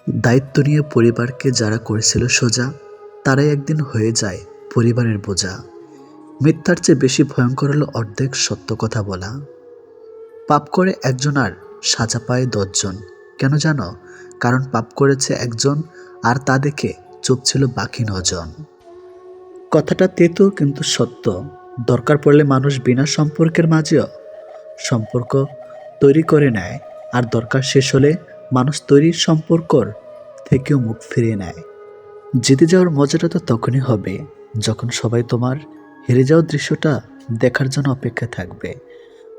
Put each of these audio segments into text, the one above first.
দায়িত্ব নিয়ে পরিবারকে যারা করেছিল সোজা, তারাই একদিন হয়ে যায় পরিবারের বোঝা। মিথ্যার চেয়ে বেশি ভয়ঙ্কর হলো অর্ধেক সত্য কথা বলা। পাপ করে একজন আর সাজা পায় ১০ জন। কেন জানো? কারণ পাপ করেছে একজন আর তা দেখে চুপ ছিল বাকি ৯ জন। কথাটা তেতো কিন্তু সত্য। দরকার পড়লে মানুষ বিনা সম্পর্কের মাঝেও সম্পর্ক তৈরি করে নেয়, আর দরকার শেষ হলে মানুষ তৈরির সম্পর্কর থেকেও মুখ ফিরিয়ে নেয়। জিতে যাওয়ার মজাটা তো তখনই হবে যখন সবাই তোমার হেরে যাওয়ার দৃশ্যটা দেখার জন্য অপেক্ষায় থাকবে।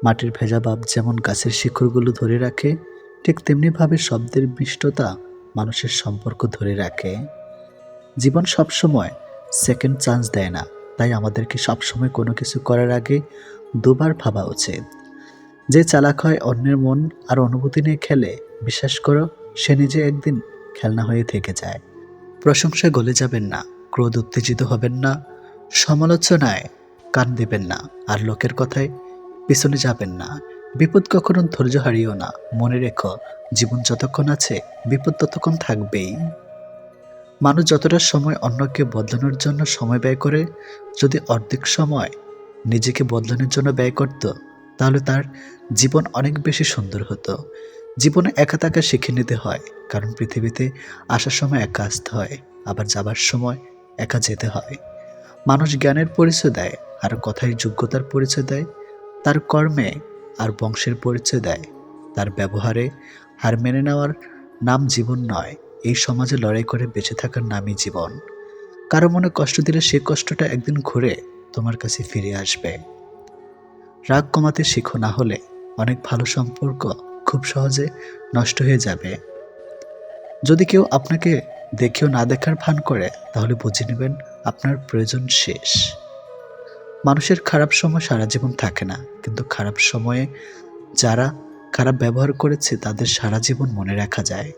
মাটির ভেজা ভাব যেমন গাছের শিকড়গুলো ধরে রাখে, ঠিক তেমনিভাবে শব্দের মিষ্টতা মানুষের সম্পর্ক ধরে রাখে। জীবন সবসময় সেকেন্ড চান্স দেয় না, তাই আমাদেরকে সবসময় কোনো কিছু করার আগে দুবার ভাবা উচিত। যে চালাক হয় অন্যের মন আর অনুভূতি নিয়ে খেলে, বিশ্বাস করো সে নিজে একদিন খেলনা হয়ে থেকে যায়। প্রশংসায় গলে যাবেন না, ক্রোধ উত্তেজিত হবেন না, সমালোচনায় কান দেবেন না, আর লোকের কথায় পিছনে যাবেন না। বিপদ কখনো ধৈর্য হারিও না। মনে রেখো, জীবন যতক্ষণ আছে বিপদ ততক্ষণ থাকবেই। মানুষ যতটা সময় অন্যকে বদলানোর জন্য সময় ব্যয় করে, যদি অর্ধেক সময় নিজেকে বদলানোর জন্য ব্যয় করত, তাহলে তার জীবন অনেক বেশি সুন্দর হতো। জীবনে একা থাকা শিখে নিতে হয়, কারণ পৃথিবীতে আসার সময় একা আসতে হয়, আবার যাবার সময় একা যেতে হয়। মানুষ জ্ঞানের পরিচয় দেয় আর কথায় যোগ্যতার পরিচয় দেয়, তার কর্মে আর বংশের পরিচয় দেয়, তার ব্যবহারে হার মেনে নেওয়ার নাম জীবন নয়। এই সমাজে লড়াই করে বেঁচে থাকার নামই জীবন। কারো মনে কষ্ট দিলে সে কষ্টটা একদিন ঘুরে তোমার কাছে ফিরে আসবে। রাগ কমাতে শিখো, না হলে অনেক ভালো সম্পর্ক খুব সহজে নষ্ট হয়ে যাবে। যদি কেউ আপনাকে দেখেও না দেখার ভান করে, তাহলে বুঝে নেবেন আপনার প্রয়োজন শেষ। মানুষের খারাপ সময় সারা জীবন থাকে না, কিন্তু খারাপ সময়ে যারা খারাপ ব্যবহার করেছে তাদের সারা জীবন মনে রাখা যায়।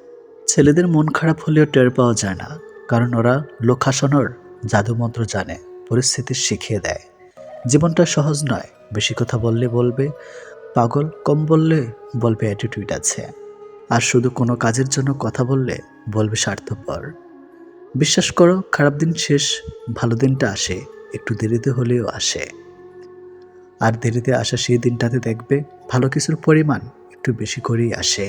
ছেলেদের মন খারাপ হলেও টের পাওয়া যায় না, কারণ ওরা লোক হাসানোর জাদুমন্ত্র জানে, পরিস্থিতি শিখিয়ে দেয়। জীবনটা সহজ নয়, বেশি কথা বললে বলবে পাগল, কম বললে বলবে অ্যাটিটিউড আছে, আর শুধু কোনো কাজের জন্য কথা বললে বলবে স্বার্থপর। বিশ্বাস করো, খারাপ দিন শেষ, ভালো দিনটা আসে, একটু দেরিতে হলেও আসে। আর দেরিতে আসা সেই দিনটাতে দেখবে ভালো কিছুর পরিমাণ একটু বেশি করেই আসে।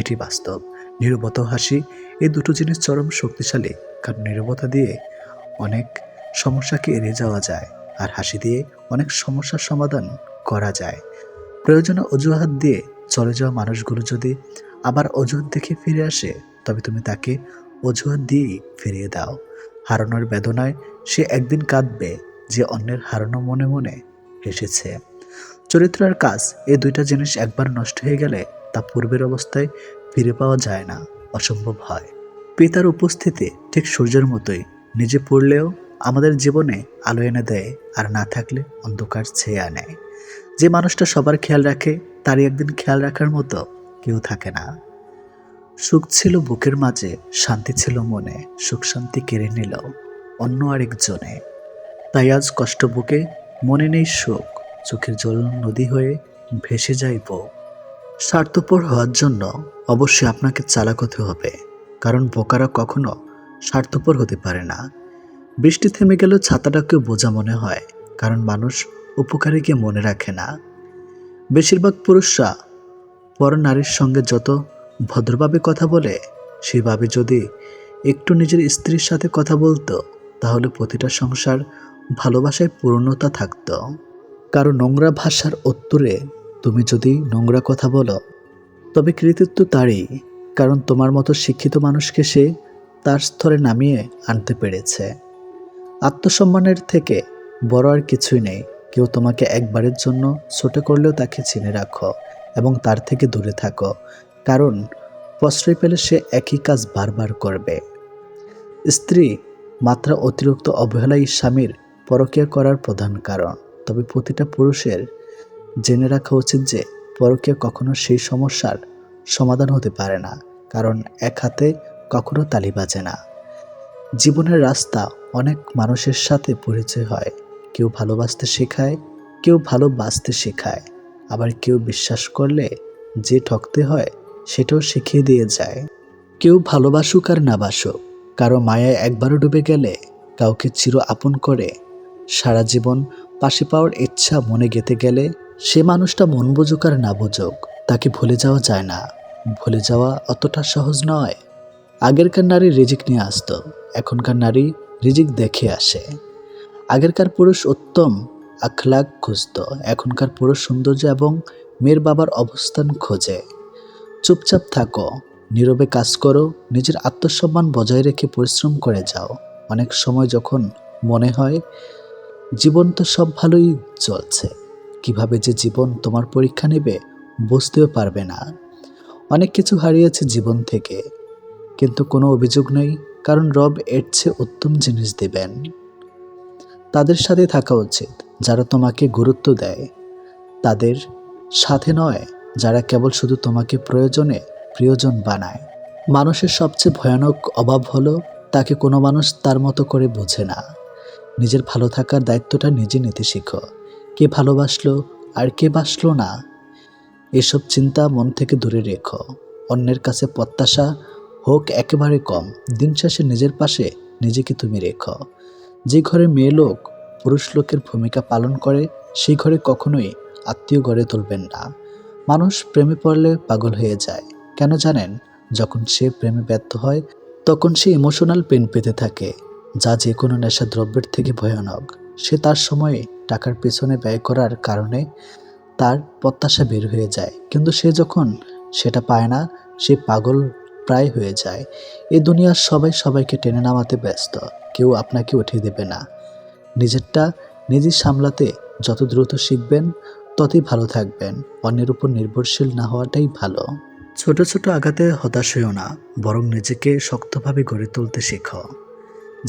এটি বাস্তব। নীরবতা ও হাসি, এই দুটো জিনিস চরম শক্তিশালী, কারণ নীরবতা দিয়ে অনেক সমস্যাকে এড়িয়ে যাওয়া যায়, আর হাসি দিয়ে অনেক সমস্যার সমাধান করা যায়। প্রয়োজনে অজুহাত দিয়ে চলে যাওয়া মানুষগুলো যদি আবার অজুহাত দেখে ফিরে আসে, তবে তুমি তাকে অজুহাত দিয়েই ফিরিয়ে দাও। হারানোর বেদনায় সে একদিন কাঁদবে, যে অন্যের হারানো মনে মনে হেসেছে। চরিত্র আর কাজ, এই দুইটা জিনিস একবার নষ্ট হয়ে গেলে তা পূর্বের অবস্থায় ফিরে পাওয়া যায় না, অসম্ভব হয়। পিতার উপস্থিতি ঠিক সূর্যের মতোই, নিজে পড়লেও আমাদের জীবনে আলো এনে দেয়, আর না থাকলে অন্ধকার ছেয়ে আনে। যে মানুষটা সবার খেয়াল রাখে, তারই একদিন খেয়াল রাখার মতো কেউ থাকে না। সুখ ছিল বুকের মাঝে, শান্তি ছিল মনে, সুখ শান্তি কেড়ে নিল অন্য আরেকজনে। তাই আজ কষ্ট বুকে, মনে নেই সুখ, চোখের জল নদী হয়ে ভেসে যাইব। স্বার্থপর হওয়ার জন্য অবশ্যই আপনাকে চালাক হতে হবে, কারণ বোকারা কখনো স্বার্থপর হতে পারে না। বৃষ্টি থেমে গেলেও ছাতাটাকেও বোঝা মনে হয়, কারণ মানুষ উপকারীকে মনে রাখে না। বেশিরভাগ পুরুষরা পর নারীর সঙ্গে যত ভদ্রভাবে কথা বলে, সেভাবে যদি একটু নিজের স্ত্রীর সাথে কথা বলতো, তাহলে প্রতিটা সংসার ভালোবাসায় পূর্ণতা থাকতো। কারো নোংরা ভাষার উত্তরে তুমি যদি নোংরা কথা বলো, তবে কৃতিত্ব তারই, কারণ তোমার মতো শিক্ষিত মানুষকে সে তার স্তরে নামিয়ে আনতে পেরেছে। আত্মসম্মানের থেকে বড় আর কিছুই নেই। কেউ তোমাকে একবারের জন্য ছোট করলেও তাকে চিনে রাখো এবং তার থেকে দূরে থাকো, কারণ প্রশ্রয় পেলে সে একই কাজ বারবার করবে। স্ত্রী মাত্রা অতিরিক্ত অবহেলাই স্বামীর পরকীয়া করার প্রধান কারণ। তবে প্রতিটা পুরুষের জেনে রাখা উচিত যে পরকীয়া কখনো সেই সমস্যার সমাধান হতে পারে না, কারণ এক হাতে কখনো তালি বাজে না। জীবনের রাস্তা অনেক মানুষের সাথে পরিচয় হয়। কেউ ভালোবাসতে শেখায়, কেউ ভালোবাসতে শেখায়, আবার কেউ বিশ্বাস করলে যে ঠকতে হয় সেটাও শিখিয়ে দিয়ে যায়। কেউ ভালোবাসুক আর না বাসুক, কারো মায়ায় একবারও ডুবে গেলে, কাউকে চির আপন করে সারা জীবন পাশে পাওয়ার ইচ্ছা মনে গেঁথে গেলে, সে মানুষটা মন বুঝুক আর না বুঝুক, তাকে ভুলে যাওয়া যায় না। ভুলে যাওয়া অতটা সহজ নয়। আগেরকার নারী রিজিক নিয়ে আসতো, এখনকার নারী রিজিক দেখে আসে। আগেরকার পুরুষ উত্তম আখলাক খুঁজত, এখনকার পুরুষ সৌন্দর্য এবং মেয়ের বাবার অবস্থান খোঁজে। চুপচাপ থাকো, নীরবে কাজ করো, নিজের আত্মসম্মান বজায় রেখে পরিশ্রম করে যাও। অনেক সময় যখন মনে হয় জীবন তো সব ভালোই চলছে, কিভাবে যে জীবন তোমার পরীক্ষা নেবে বুঝতেও পারবে না। অনেক কিছু হারিয়েছে জীবন থেকে, কিন্তু কোনো অভিযোগ নেই, কারণ রব এর চেয়ে উত্তম জিনিস দেবেন। তাদের সাথে থাকা উচিত যারা তোমাকে গুরুত্ব দেয়, তাদের সাথে নয় যারা কেবল শুধু তোমাকে প্রয়োজনে প্রিয়জন বানায়। মানুষের সবচেয়ে ভয়ানক অভাব হলো তাকে কোনো মানুষ তার মতো করে বোঝে না। নিজের ভালো থাকার দায়িত্বটা নিজে নিতে শিখো। কে ভালোবাসলো আর কে বাসলো না, এসব চিন্তা মন থেকে দূরে রেখো। অন্যের কাছে প্রত্যাশা হোক একেবারে কম, দিন শেষে নিজের পাশে নিজেকে তুমি রেখো। যে ঘরে মেয়ে লোক পুরুষ লোকের ভূমিকা পালন করে, সেই ঘরে কখনোই আত্মীয় গড়ে তুলবেন না। মানুষ প্রেমে পড়লে পাগল হয়ে যায়, কেন জানেন? যখন সে প্রেমে ব্যর্থ হয় তখন সে ইমোশনাল পেন পেতে থাকে, যা যে কোনো নেশা দ্রব্যের থেকে ভয়ানক। সে তার সময়ে টাকার পেছনে ব্যয় করার কারণে তার প্রত্যাশা বের হয়ে যায়, কিন্তু সে যখন সেটা পায় না, সে পাগল প্রায় হয়ে যায়। এই দুনিয়ার সবাই সবাইকে টেনে নামাতে ব্যস্ত, কেউ আপনাকে উঠিয়ে দেবে না। নিজেরটা নিজে সামলাতে যত দ্রুত শিখবেন ততই ভালো থাকবেন। অন্যের উপর নির্ভরশীল না হওয়াটাই ভালো। ছোট ছোট আঘাতে হতাশ হইও না, বরং নিজেকে শক্তভাবে গড়ে তুলতে শেখো,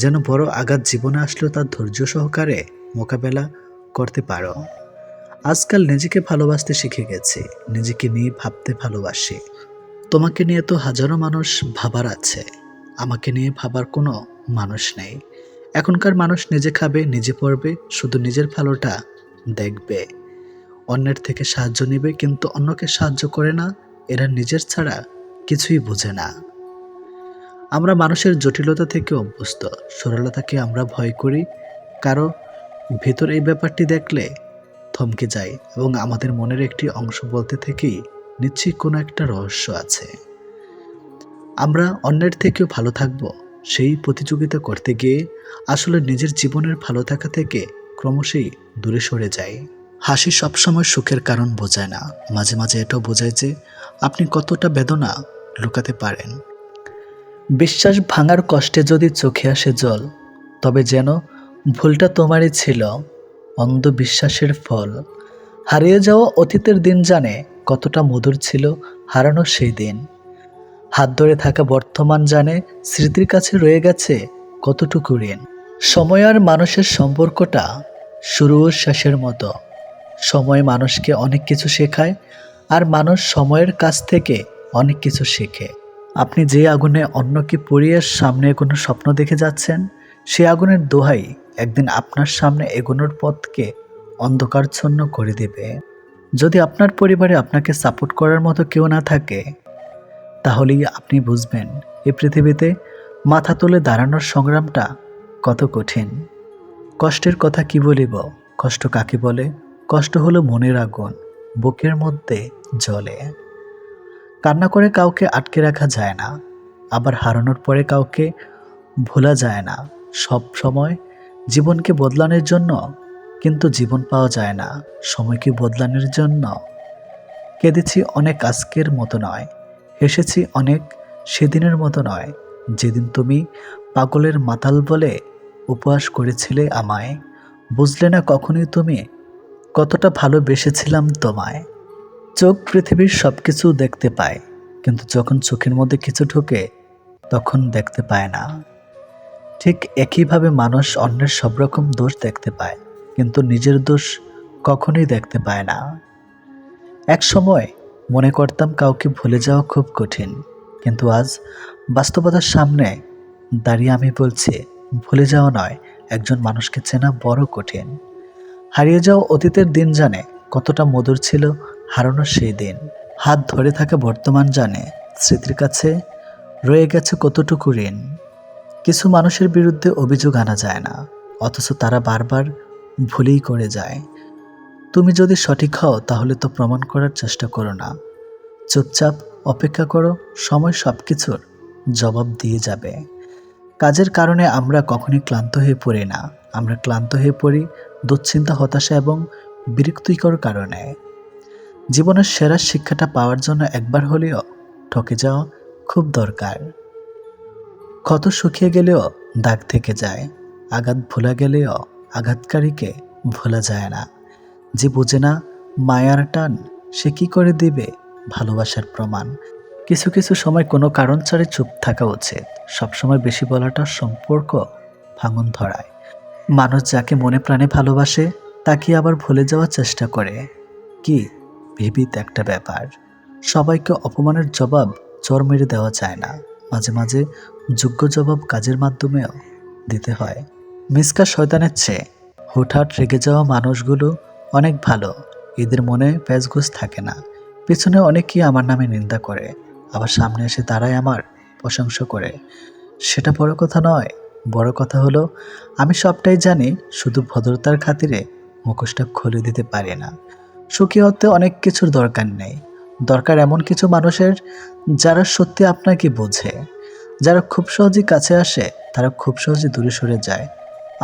যেন বড় আঘাত জীবনে আসলেও তার ধৈর্য সহকারে মোকাবেলা করতে পারো। আজকাল নিজেকে ভালোবাসতে শিখে গেছি, নিজেকে নিয়ে ভাবতে ভালোবাসি। তোমাকে নিয়ে তো হাজারো মানুষ ভাবার আছে, আমাকে নিয়ে ভাবার কোনো মানুষ নেই। এখনকার মানুষ নিজে খাবে, নিজে পড়বে, শুধু নিজের ভালোটা দেখবে। অন্যের থেকে সাহায্য নেবে, কিন্তু অন্যকে সাহায্য করে না। এরা নিজের ছাড়া কিছুই বোঝে না। আমরা মানুষের জটিলতা থেকে অভ্যস্ত, সরলতাকে আমরা ভয় করি। কারো ভেতর এই ব্যাপারটি দেখলে থমকে যাই এবং আমাদের মনের একটি অংশ বলতে থেকেই নিশ্চয়ই কোনো একটা রহস্য আছে। আমরা অন্যের থেকেও ভালো থাকব সেই প্রতিযোগিতা করতে গিয়ে আসলে নিজের জীবনের ভালো থাকা থেকে ক্রমশই দূরে সরে যাই। হাসি সবসময় সুখের কারণ বোঝায় না, মাঝে মাঝে এটাও বোঝায় যে আপনি কতটা বেদনা লুকাতে পারেন। বিশ্বাস ভাঙার কষ্টে যদি চোখে আসে জল, তবে যেন ভুলটা তোমারই ছিল, অন্ধবিশ্বাসের ফল। হারিয়ে যাওয়া অতীতের দিন জানে কতটা মধুর ছিল হারানো সেই দিন। হাত ধরে থাকা বর্তমান জানে স্মৃতির কাছে রয়ে গেছে কতটুকু ঋণ। সময় আর মানুষের সম্পর্কটা শুরু ও শেষের মতো। সময় মানুষকে অনেক কিছু শেখায়, আর মানুষ সময়ের কাছ থেকে অনেক কিছু শেখে। আপনি যে আগুনে অন্যকে পুড়িয়ে সামনে কোনো স্বপ্ন দেখে যাচ্ছেন, সে আগুনের দোহাই একদিন আপনার সামনে এগোনোর পথকে অন্ধকারচ্ছন্ন করে দেবে। যদি আপনার পরিবারে আপনাকে সাপোর্ট করার মতো কেউ না থাকে, তাহলেই আপনি বুঝবেন এই পৃথিবীতে মাথা তুলে দাঁড়ানোর সংগ্রামটা কত কঠিন। কষ্টের কথা কি বলিব, কষ্ট কাকে বলে? কষ্ট হলো মনের আগুন, বুকের মধ্যে জ্বলে। কান্না করে কাউকে আটকে রাখা যায় না, আবার হারানোর পরে কাউকে ভোলা যায় না। সব সময় জীবনকে বদলানোর জন্য, কিন্তু জীবন পাওয়া যায় না সময়কে বদলানোর জন্য। কেঁদেছি অনেক আজকের মতো নয়, হেসেছি অনেক সেদিনের মতো নয়, যেদিন তুমি পাগলের মাতাল বলে উপহাস করেছিলে আমায়। বুঝলে না কখনোই তুমি কতটা ভালোবেসেছিলাম তোমায়। চোখ পৃথিবীর সব কিছু দেখতে পায়, কিন্তু যখন চোখের মধ্যে কিছু ঢোকে তখন দেখতে পায় না। ঠিক একইভাবে মানুষ অন্যের সব রকম দোষ দেখতে পায়, কিন্তু নিজের দোষ কখনোই দেখতে পায় না। এক সময় মনে করতাম কাউকে ভুলে যাওয়া খুব কঠিন, কিন্তু আজ বাস্তবতার সামনে দাঁড়িয়ে আমি বলছি, ভুলে যাওয়া নয়, একজন মানুষকে চেনা বড় কঠিন। হারিয়ে যাওয়া অতীতের দিন জানে কতটা মধুর ছিল হারানোর সেই দিন। হাত ধরে থাকা বর্তমান জানে স্মৃতির কাছে রয়ে গেছে কতটুকু ঋণ। কিছু মানুষের বিরুদ্ধে অভিযোগ আনা যায় না, অথচ তারা বারবার ভুলই করে যায়। তুমি যদি সঠিক হও তাহলে তো প্রমাণ করার চেষ্টা করো না, চুপচাপ অপেক্ষা করো, সময় সব কিছুর জবাব দিয়ে যাবে। কাজের কারণে আমরা কখনই ক্লান্ত হয়ে পড়ি না, আমরা ক্লান্ত হয়ে পড়ি দুশ্চিন্তা, হতাশা এবং বিরক্তিকর কারণে। জীবনের সেরা শিক্ষাটা পাওয়ার জন্য একবার হলেও ঠকে যাওয়া খুব দরকার। ক্ষত শুকিয়ে গেলেও দাগ থেকে যায়, আঘাত ভোলা গেলেও আঘাতকারীকে ভোলা যায় না। যে বোঝে না মায়ার টান, সে কি করে দিবে ভালোবাসার প্রমাণ। কিছু কিছু সময় কোনো কারণ ছাড়াই চুপ থাকা উচিত। সবসময় বেশি বলাটা সম্পর্ক ভাঙন ধরায়। মানুষ যাকে মনে প্রাণে ভালোবাসে তাকে আবার ভুলে যাওয়ার চেষ্টা করে, কি বিবিধ একটা ব্যাপার। সবাইকে অপমানের জবাব চর মেরে দেওয়া যায় না, মাঝে মাঝে যোগ্য জবাব কাজের মাধ্যমেও দিতে হয়। মিসকা শয়তানের চেয়ে হুটহাট রেগে যাওয়া মানুষগুলো অনেক ভালো, এদের মনে প্যাঁচগোছ থাকে না। পেছনে অনেকেই আমার নামে নিন্দা করে, আবার সামনে এসে তারাই আমার প্রশংসা করে। সেটা বড় কথা নয়, বড় কথা হলো আমি সবটাই জানি, শুধু ভদ্রতার খাতিরে মুখোশটা খুলে দিতে পারি না। সুখী হতে অনেক কিছুর দরকার নেই, দরকার এমন কিছু মানুষের যারা সত্যি আপনাকে বোঝে। যারা খুব সহজেই কাছে আসে, তারা খুব সহজে দূরে সরে যায়।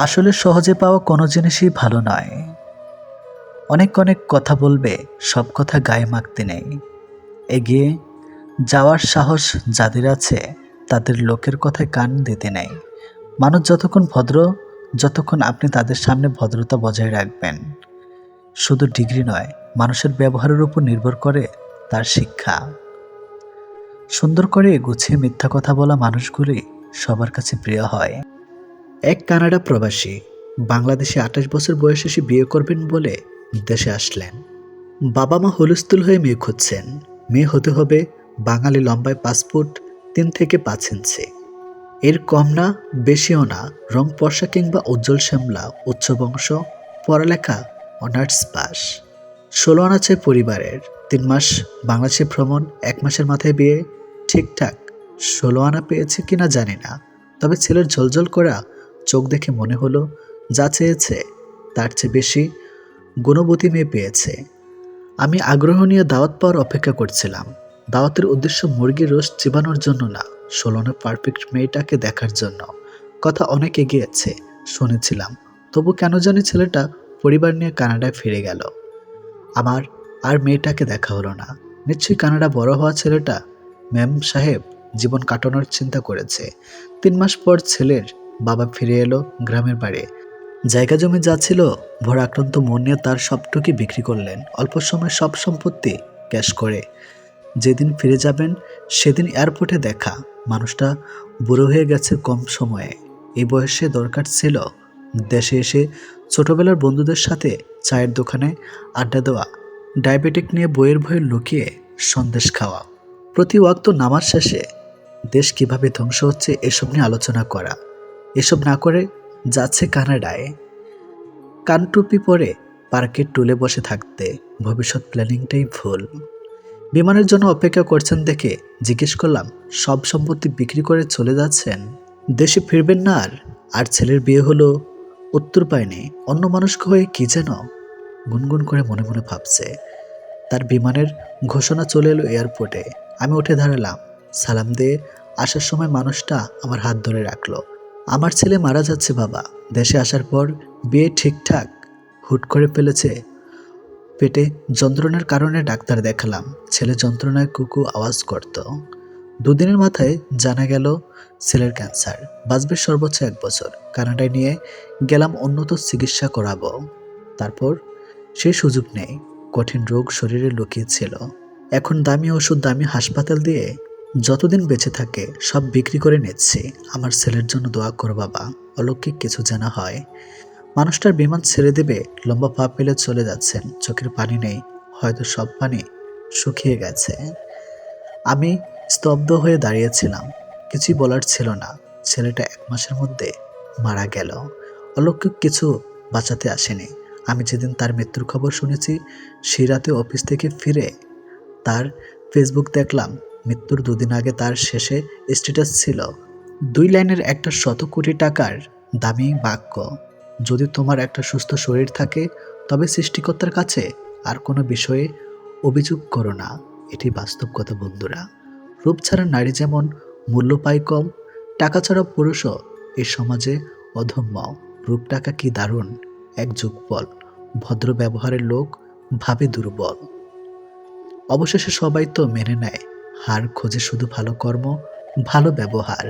আসলে সহজে পাওয়া কোনো জিনিসই ভালো নয়। অনেক অনেক কথা বলবে, সব কথা গায়ে মাখতে নেই। এগিয়ে যাওয়ার সাহস যাদের আছে, তাদের লোকের কথায় কান দিতে নেই। মানুষ যতক্ষণ ভদ্র, যতক্ষণ আপনি তাদের সামনে ভদ্রতা বজায় রাখবেন। শুধু ডিগ্রি নয়, মানুষের ব্যবহারের উপর নির্ভর করে তার শিক্ষা। সুন্দর করে গুছিয়ে মিথ্যা কথা বলা মানুষগুলি সবার কাছে প্রিয় হয়। এক কানাডা প্রবাসী বাংলাদেশে 28 বছর বয়সে এসে বিয়ে করবেন বলে দেশে আসলেন। বাবা মা হুলস্থুল হয়ে মেয়ে খুঁজছেন। মেয়ে হতে হবে বাঙালি, লম্বায় 5 ফুট 3 থেকে 5 ইঞ্চি, এর কম না বেশিও না, রং ফর্সা কিংবা উজ্জ্বল শ্যামলা, উচ্চ বংশ, পড়ালেখা অনার্স পাস। 16 আনা চাই পরিবারের। 3 মাস বাংলাদেশে ভ্রমণ, 1 মাসের মাথায় বিয়ে। ঠিকঠাক 16 আনা পেয়েছে কিনা জানি না, তবে ছেলের ঝলঝল করা চোখ দেখে মনে হলো যা চেয়েছে তার চেয়ে বেশি গুণবতী মেয়ে পেয়েছে। আমি আগ্রহ নিয়ে দাওয়াত পাওয়ার অপেক্ষা করছিলাম। দাওয়াতের উদ্দেশ্য মুরগির রোস্ট চিবানোর জন্য না, 16 আনা পারফেক্ট মেয়েটাকে দেখার জন্য। কথা অনেক এগিয়েছে শুনেছিলাম, তবু কেন জানি ছেলেটা পরিবার নিয়ে কানাডায় ফিরে গেল। আমার আর মেয়েটাকে দেখা হলো না। নিশ্চয়ই কানাডা বড় হওয়া ছেলেটা ম্যাম সাহেব জীবন কাটানোর চিন্তা করেছে। 3 মাস পর ছেলের বাবা ফিরে এলো গ্রামের বাড়ি। জায়গা জমি যা ছিল, ভরা আক্রান্ত মন নিয়ে তার সবটুকুই বিক্রি করলেন, অল্প সময় সব সম্পত্তি ক্যাশ করে। যেদিন ফিরে যাবেন সেদিন এয়ারপোর্টে দেখা। মানুষটা বুড়ো হয়ে গেছে কম সময়ে। এই বয়সে দরকার ছিল দেশে এসে ছোটবেলার বন্ধুদের সাথে চায়ের দোকানে আড্ডা দেওয়া, ডায়াবেটিক নিয়ে বইয়ের ভয়ে লুকিয়ে সন্দেশ খাওয়া, প্রতি ওয়াক্ত নামাজ শেষে দেশ কিভাবে ধ্বংস হচ্ছে এসব নিয়ে আলোচনা করা। এসব না করে যাচ্ছে কানাডায় কানটুপি পরে পার্কের টুলে বসে থাকতে। ভবিষ্যৎ প্ল্যানিংটাই ভুল। বিমানের জন্য অপেক্ষা করছেন দেখে জিজ্ঞেস করলাম, সব সম্পত্তি বিক্রি করে চলে যাচ্ছেন, দেশে ফিরবেন না আর? আর ছেলের বিয়ে হলো? উত্তর পায়নি। অন্য মানুষকে হয়ে কি যেন গুনগুন করে মনে মনে ভাবছে। তার বিমানের ঘোষণা চলে এলো এয়ারপোর্টে। আমি উঠে দাঁড়ালাম। সালাম দিয়ে আসার সময় মানুষটা আমার হাত ধরে রাখলো। আমার ছেলে মারা যাচ্ছে বাবা, দেশে আসার পর বিয়ে ঠিকঠাক হুট করে ফেলেছে। পেটে যন্ত্রণার কারণে ডাক্তার দেখালাম। ছেলে যন্ত্রণায় কুকু আওয়াজ করত। 2 দিনের মাথায় জানা গেল ছেলের ক্যান্সার, বাঁচবে সর্বোচ্চ 1 বছর। কানাডায় নিয়ে গেলাম উন্নত চিকিৎসা করাবো। তারপর সেই সুযোগ নেই, কঠিন রোগ শরীরে লুকিয়েছিল। এখন দামি ওষুধ, দামি হাসপাতাল দিয়ে যতদিন বেঁচে থাকে সব বিক্রি করে নিচ্ছি। আমার ছেলের জন্য দোয়া করো বাবা, অলৌকিক কিছু জানা হয়। মানুষটার বিমান ছেড়ে দেবে, লম্বা পা ফেলে চলে যাচ্ছেন। চোখের পানি নেই, হয়তো সব পানি শুকিয়ে গেছে। আমি স্তব্ধ হয়ে দাঁড়িয়েছিলাম, কিছুই বলার ছিল না। ছেলেটা 1 মাসের মধ্যে মারা গেল। অলৌকিক কিছু বাঁচাতে আসেনি। আমি যেদিন তার মৃত্যুর খবর শুনেছি সেই রাতে অফিস থেকে ফিরে তার ফেসবুক দেখলাম, মৃত্যুর দুদিন আগে তার শেষে স্ট্যাটাস ছিল 2 লাইনের একটা 100 কোটি টাকার দামি বাক্য, যদি তোমার একটা সুস্থ শরীর থাকে তবে সৃষ্টিকর্তার কাছে আর কোনো বিষয়ে অভিযোগ করো না। এটি বাস্তব কথা বন্ধুরা। রূপ ছাড়া নারী যেমন মূল্য পায় কম, টাকা ছাড়া পুরুষও এই সমাজে অধম্য। রূপ টাকা কি দারুণ এক যুগপল, ভদ্র ব্যবহারের লোক ভাবে দুর্বল। অবশেষে সবাই তো মেনে নেয়, হার খোঁজে শুধু ভালো কর্ম, ভালো ব্যবহার।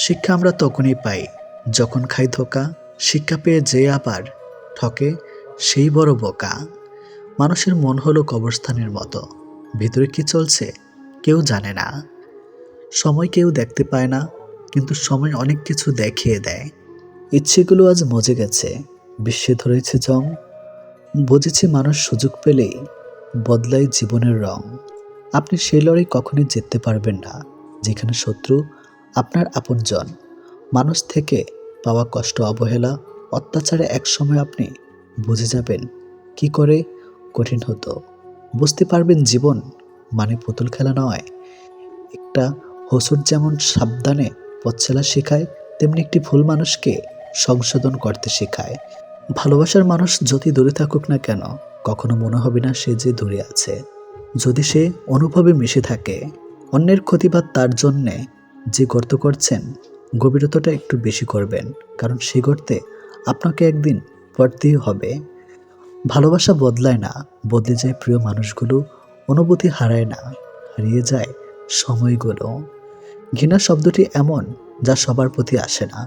শিক্ষা আমরা তখনই পাই যখন খাই ধোকা, শিক্ষা পেয়ে যে আবার ঠকে সেই বড় বোকা। মানুষের মন হলো কবরস্থানের মতো, ভিতরে কি চলছে কেউ জানে না। সময় কেউ দেখতে পায় না, কিন্তু সময় অনেক কিছু দেখিয়ে দেয়। ইচ্ছেগুলো আজ মজে গেছে, বিশ্বে ধরেছে জং, বুঝেছি মানুষ সুযোগ পেলেই বদলায় জীবনের রং। আপনি সেই লড়াই কখনোই জিততে পারবেন না যেখানে শত্রু আপনার আপনজন। মানুষ থেকে পাওয়া কষ্ট, অবহেলা, অত্যাচারে একসময় আপনি বুঝে যাবেন কি করে কঠিন হতো। বুঝতে পারবেন জীবন মানে পুতুল খেলা নয়। একটা হসুর যেমন সাবধানে পথ চলা শেখায়, তেমনি একটি ভুল মানুষকে সংশোধন করতে শেখায়। ভালোবাসার মানুষ যতই দূরে থাকুক না কেন, কখনো মনে হবে না সে যে দূরে আছে, যদি সে অনুভবে মিশে থাকে। অন্যের ক্ষতিবাদ তার জন্যে যে গর্ত করছেন, গভীরতাটা একটু বেশি করবেন, কারণ সে গর্তে আপনাকে একদিন পড়তেই হবে। ভালোবাসা বদলায় না, বদলে যায় প্রিয় মানুষগুলো, অনুভূতি হারায় না, হারিয়ে যায় সময়গুলো। ঘৃণা শব্দটি এমন যা সবার প্রতি আসে না,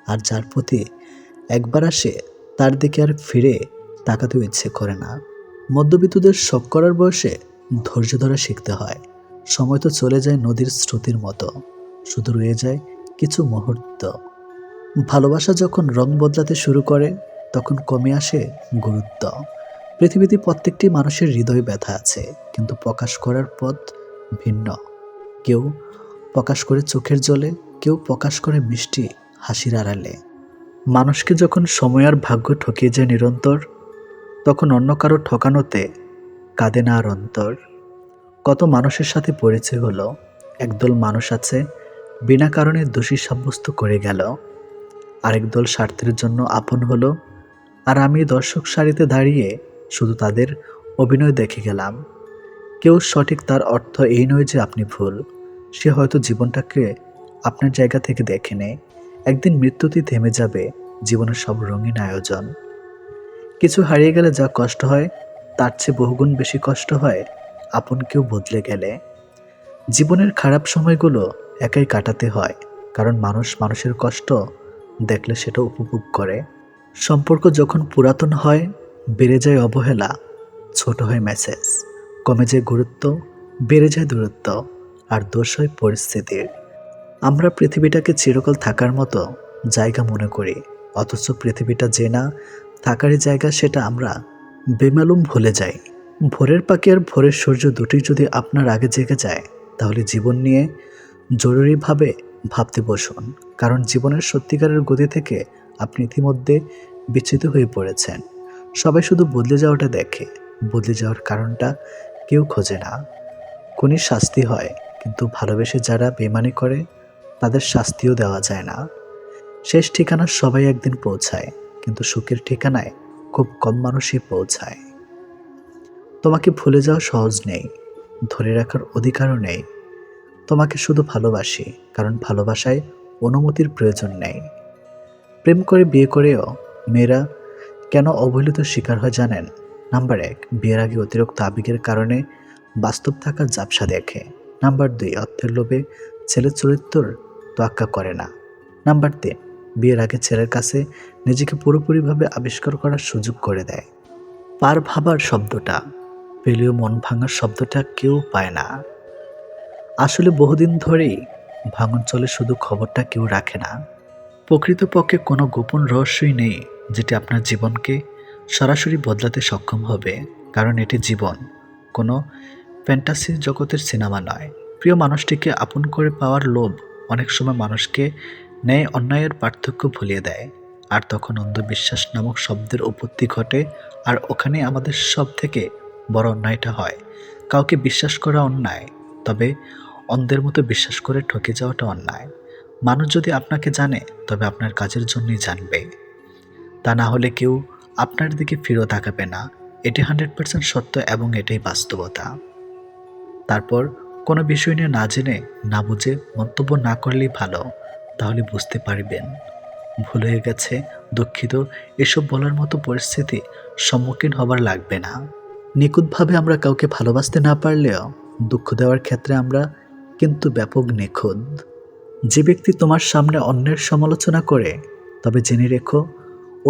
আর যার প্রতি একবার আসে তার দিকে আর ফিরে তাকাতেও ইচ্ছে করে না। মধ্যবিত্তদের শখ করার বয়সে ধৈর্য ধরা শিখতে হয়। সময় তো চলে যায় নদীর স্রোতের মতো, শুধু রয়ে যায় কিছু মুহূর্ত। ভালোবাসা যখন রং বদলাতে শুরু করে তখন কমে আসে গুরুত্ব। পৃথিবীতে প্রত্যেকটি মানুষের হৃদয়ে ব্যথা আছে, কিন্তু প্রকাশ করার পথ ভিন্ন। কেউ প্রকাশ করে চোখের জলে, কেউ প্রকাশ করে মিষ্টি হাসির আড়ালে। মানুষকে যখন সময় আর ভাগ্য ঠকিয়ে যায় নিরন্তর, তখন অন্য কারো ঠকানোতে কাঁদে না আর অন্তর। কত মানুষের সাথে পরিচয় হলো, একদল মানুষ আছে বিনা কারণে দোষী সাব্যস্ত করে গেল, আরেক দল স্বার্থের জন্য আপন হলো, আর আমি দর্শক সারিতে দাঁড়িয়ে শুধু তাদের অভিনয় দেখে গেলাম। কেউ সঠিক, তার অর্থ এই নয় যে আপনি ভুল। সে হয়তো জীবনটাকে আপনার জায়গা থেকে দেখে নেয়। একদিন মৃত্যুতে থেমে যাবে জীবনের সব রঙিন আয়োজন। কিছু হারিয়ে গেলে যা কষ্ট হয়, তার চেয়ে বহুগুণ বেশি কষ্ট হয় আপন কেউ বদলে গেলে। জীবনের খারাপ সময়গুলো একাই কাটাতে হয়, কারণ মানুষ মানুষের কষ্ট দেখলে সেটা উপভোগ করে। সম্পর্ক যখন পুরাতন হয়, বেড়ে যায় অবহেলা, ছোট হয় মেসেজ, কমে যায় গুরুত্ব, বেড়ে যায় দূরত্ব, আর দোষ হয় পরিস্থিতির। আমরা পৃথিবীটাকে চিরকাল থাকার মতো জায়গা মনে করি, অথচ পৃথিবীটা যে না থাকারই জায়গা সেটা আমরা বেমালুম ভুলে যাই। ভোরের পাখি আর ভোরের সূর্য দুটোই যদি আপনার আগে জেগে যায়, তাহলে জীবন নিয়ে জরুরিভাবে ভাবতে বসুন, কারণ জীবনের সত্যিকারের গতি থেকে আপনি ইতিমধ্যে বিচ্যুত হয়ে পড়েছেন। সবাই শুধু বদলে যাওয়াটা দেখে, বদলে যাওয়ার কারণটা কেউ খোঁজে না। খুনির শাস্তি হয়, কিন্তু ভালোবেসে যারা বেইমানি করে তাদের শাস্তিও দেওয়া যায় না। শেষ ঠিকানা সবাই একদিন পৌঁছায়, কিন্তু সুখের ঠিকানায় খুব কম মানুষই পৌঁছায়। তোমাকে ভুলে যাওয়া সহজ নেই, ধরে রাখার অধিকারও নেই। তোমাকে শুধু ভালোবাসি, কারণ ভালোবাসায় অনুমতির প্রয়োজন নেই। প্রেম করে বিয়ে করেও মেয়েরা কেন অবহেলিত শিকার হয় জানেন? নাম্বার 1, বিয়ের আগে অতিরিক্ত আবেগের কারণে বাস্তব থাকার ঝাপসা দেখে। নাম্বার 2, অর্থের লোভে ছেলের চরিত্র তোয়াক্কা করে না। নাম্বার 3, বিয়ের আগে ছেলের কাছে নিজেকে পুরোপুরিভাবে আবিষ্কার করার সুযোগ করে দেয়। পার ভাবার শব্দটা পেলেও মন ভাঙার শব্দটা কেউ পায় না। আসলে বহুদিন ধরেই ভাঙন চলে, শুধু খবরটা কেউ রাখে না। প্রকৃতপক্ষে কোনো গোপন রহস্যই নেই যেটি আপনার জীবনকে সরাসরি বদলাতে সক্ষম হবে, কারণ এটি জীবন, কোনো ফ্যান্টাসি জগতের সিনেমা নয়। প্রিয় মানুষটিকে আপন করে পাওয়ার লোভ অনেক সময় মানুষকে ন্যায় অন্যায়ের পার্থক্য ভুলিয়ে দেয়, আর তখন অন্ধবিশ্বাস নামক শব্দের উৎপত্তি ঘটে, আর ওখানে আমাদের সব থেকে বড় অন্যায়টা হয়। কাউকে বিশ্বাস করা অন্যায়, তবে অন্ধের মতো বিশ্বাস করে ঠকে যাওয়াটা অন্যায়। মানুষ যদি আপনাকে জানে তবে আপনার কাজের জন্যই জানবে, তা না হলে কেউ আপনার দিকে ফিরেও তাকাবে না। এটি 100% সত্য এবং এটাই বাস্তবতা। তারপর কোনো বিষয় নিয়ে না জেনে না বুঝে মন্তব্য না করলেই ভালো, তাহলে বুঝতে পারবেন ভুল হয়ে গেছে, দুঃখিত, এসব বলার মতো পরিস্থিতি সম্মুখীন হবার লাগবে না। নিখুঁতভাবে আমরা কাউকে ভালোবাসতে না পারলেও দুঃখ দেওয়ার ক্ষেত্রে আমরা কিন্তু ব্যাপক নিখুঁত। যে ব্যক্তি তোমার সামনে অন্যের সমালোচনা করে, তবে জেনে রেখো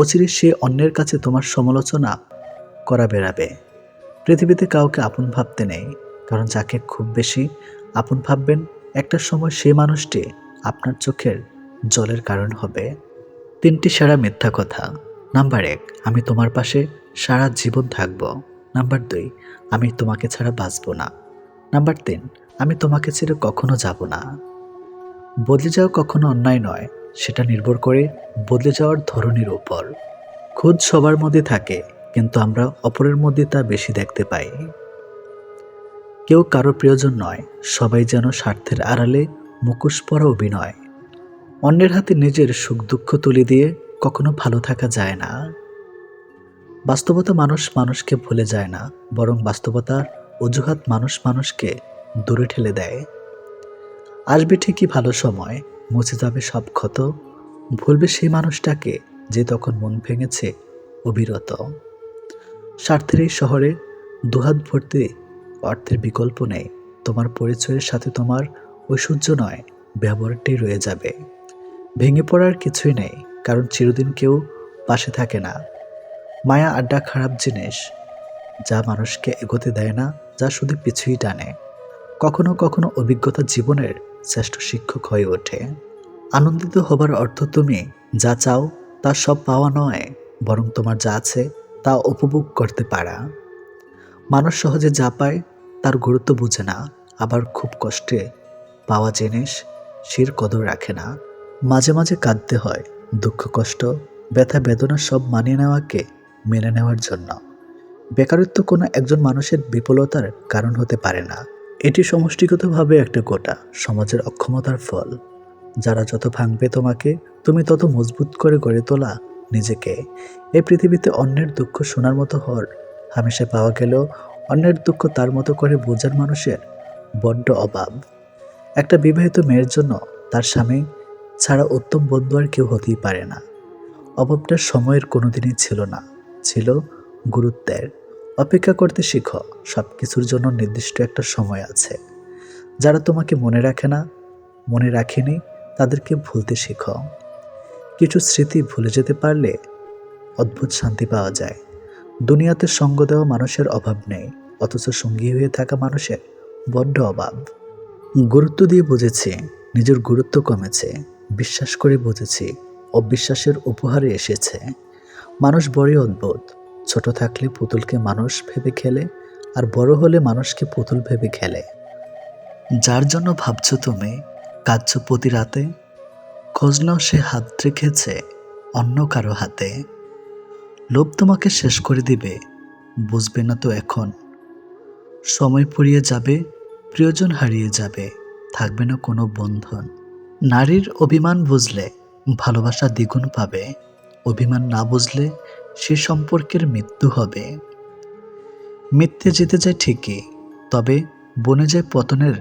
অচিরে সে অন্যের কাছে তোমার সমালোচনা করা বেড়াবে। পৃথিবীতে কাউকে আপন ভাবতে নেই, কারণ যাকে খুব বেশি আপন ভাববেন একটা সময় সে মানুষটি আপনার চোখের জলের কারণ হবে। 3টি সেরা মিথ্যা কথা। নাম্বার 1, আমি তোমার পাশে সারা জীবন থাকব। নাম্বার 2, আমি তোমাকে ছাড়া বাঁচব না। নাম্বার 3, আমি তোমাকে ছেড়ে কখনো যাব না। বদলে যাওয়া কখনো অন্যায় নয়, সেটা নির্ভর করে বদলে যাওয়ার ধরনের উপর। খুদ সবার মধ্যে থাকে, কিন্তু আমরা অপরের মধ্যে তা বেশি দেখতে পাই। কেউ কারো প্রিয়জন নয়, সবাই যেন স্বার্থের আড়ালে মুখোশ পরা অভিনয়। অন্যের হাতে নিজের সুখ দুঃখ তুলে দিয়ে কখনো ভালো থাকা যায় না। বাস্তবতা মানুষ মানুষকে ভুলে যায় না, বরং বাস্তবতার অজুহাত মানুষ মানুষকে দূরে ঠেলে দেয়। আসবে ঠিকই ভালো সময়, মুছে যাবে সব ক্ষত, ভুলবে সেই মানুষটাকে যে তখন মন ভেঙেছে অবিরত। স্বার্থের এই শহরে দুহাত ভর্তি অর্থের বিকল্প নেই। তোমার পরিচয়ের সাথে তোমার ঐশ্বর্য নয়, ব্যবহারটাই রয়ে যাবে। ভেঙে পড়ার কিছুই নেই, কারণ চিরদিন কেউ পাশে থাকে না। মায়া আড্ডা খারাপ জিনিস, যা মানুষকে এগোতে দেয় না, যা শুধু পিছুই টানে। কখনো কখনো অভিজ্ঞতা জীবনের শ্রেষ্ঠ শিক্ষক হয়ে ওঠে। আনন্দিত হবার অর্থ তুমি যা চাও তা সব পাওয়া নয়, বরং তোমার যা আছে তা উপভোগ করতে পারা। মানুষ সহজে যা পায় তার গুরুত্ব বুঝে না, আবার খুব কষ্টে পাওয়া জিনিস সের কদর রাখে না। মাঝে মাঝে কাঁদতে হয়, দুঃখ কষ্ট ব্যথা বেদনা সব মানিয়ে নেওয়াকে মেনে নেওয়ার জন্য। বেকারত্ব কোনো একজন মানুষের বিফলতার কারণ হতে পারে না, এটি সমষ্টিগতভাবে একটা গোটা সমাজের অক্ষমতার ফল। যারা যত ভাঙবে তোমাকে, তুমি তত মজবুত করে গড়ে তোলা নিজেকে। এই পৃথিবীতে অন্যের দুঃখ শোনার মতো হর হামেশা পাওয়া গেলেও অন্যের দুঃখ তার মতো করে বোঝার মানুষের বড্ড অভাব। একটা বিবাহিত মেয়ের জন্য তার স্বামী ছাড়া উত্তম বন্ধু আর কেউ হতেই পারে না। অভাবটা সময়ের কোনোদিনই ছিল না, ছিল গুরুত্বের। অপেক্ষা করতে শিখো, সব কিছুর জন্য নির্দিষ্ট একটা সময় আছে। যারা তোমাকে মনে রাখে না, মনে রাখেনি, তাদেরকে ভুলতে শিখো। কিছু স্মৃতি ভুলে যেতে পারলে অদ্ভুত শান্তি পাওয়া যায়। দুনিয়াতে সঙ্গ দেওয়া মানুষের অভাব নেই, অথচ সঙ্গী হয়ে থাকা মানুষের বড্ড অভাব। গুরুত্ব দিয়ে বুঝেছি নিজের গুরুত্ব কমেছে, বিশ্বাস করে বুঝেছি অবিশ্বাসের উপহারে এসেছে। মানুষ বড়ই অদ্ভুত, ছোট থাকলে পুতুলকে মানুষ ভেবে খেলে, আর বড় হলে মানুষকে পুতুল ভেবে খেলে। যার জন্য ভাবছো তুমি, কাঁদছো প্রতি রাতে, খোঁজ নাও সে হাত রেখেছে অন্য কারো হাতে। লোভ তোমাকে শেষ করে দিবে, বুঝবে না তো এখন। সময় ফুরিয়ে যাবে, প্রিয়জন হারিয়ে যাবে, থাকবে না কোনো বন্ধন। নারীর অভিমান বুঝলে ভালোবাসা দ্বিগুণ পাবে, অভিমান না বুঝলে সে সম্পর্কের মৃত্যু হবে। মিথ্যে যেতে যায় ঠিকই, তবে বনে যায় পতনের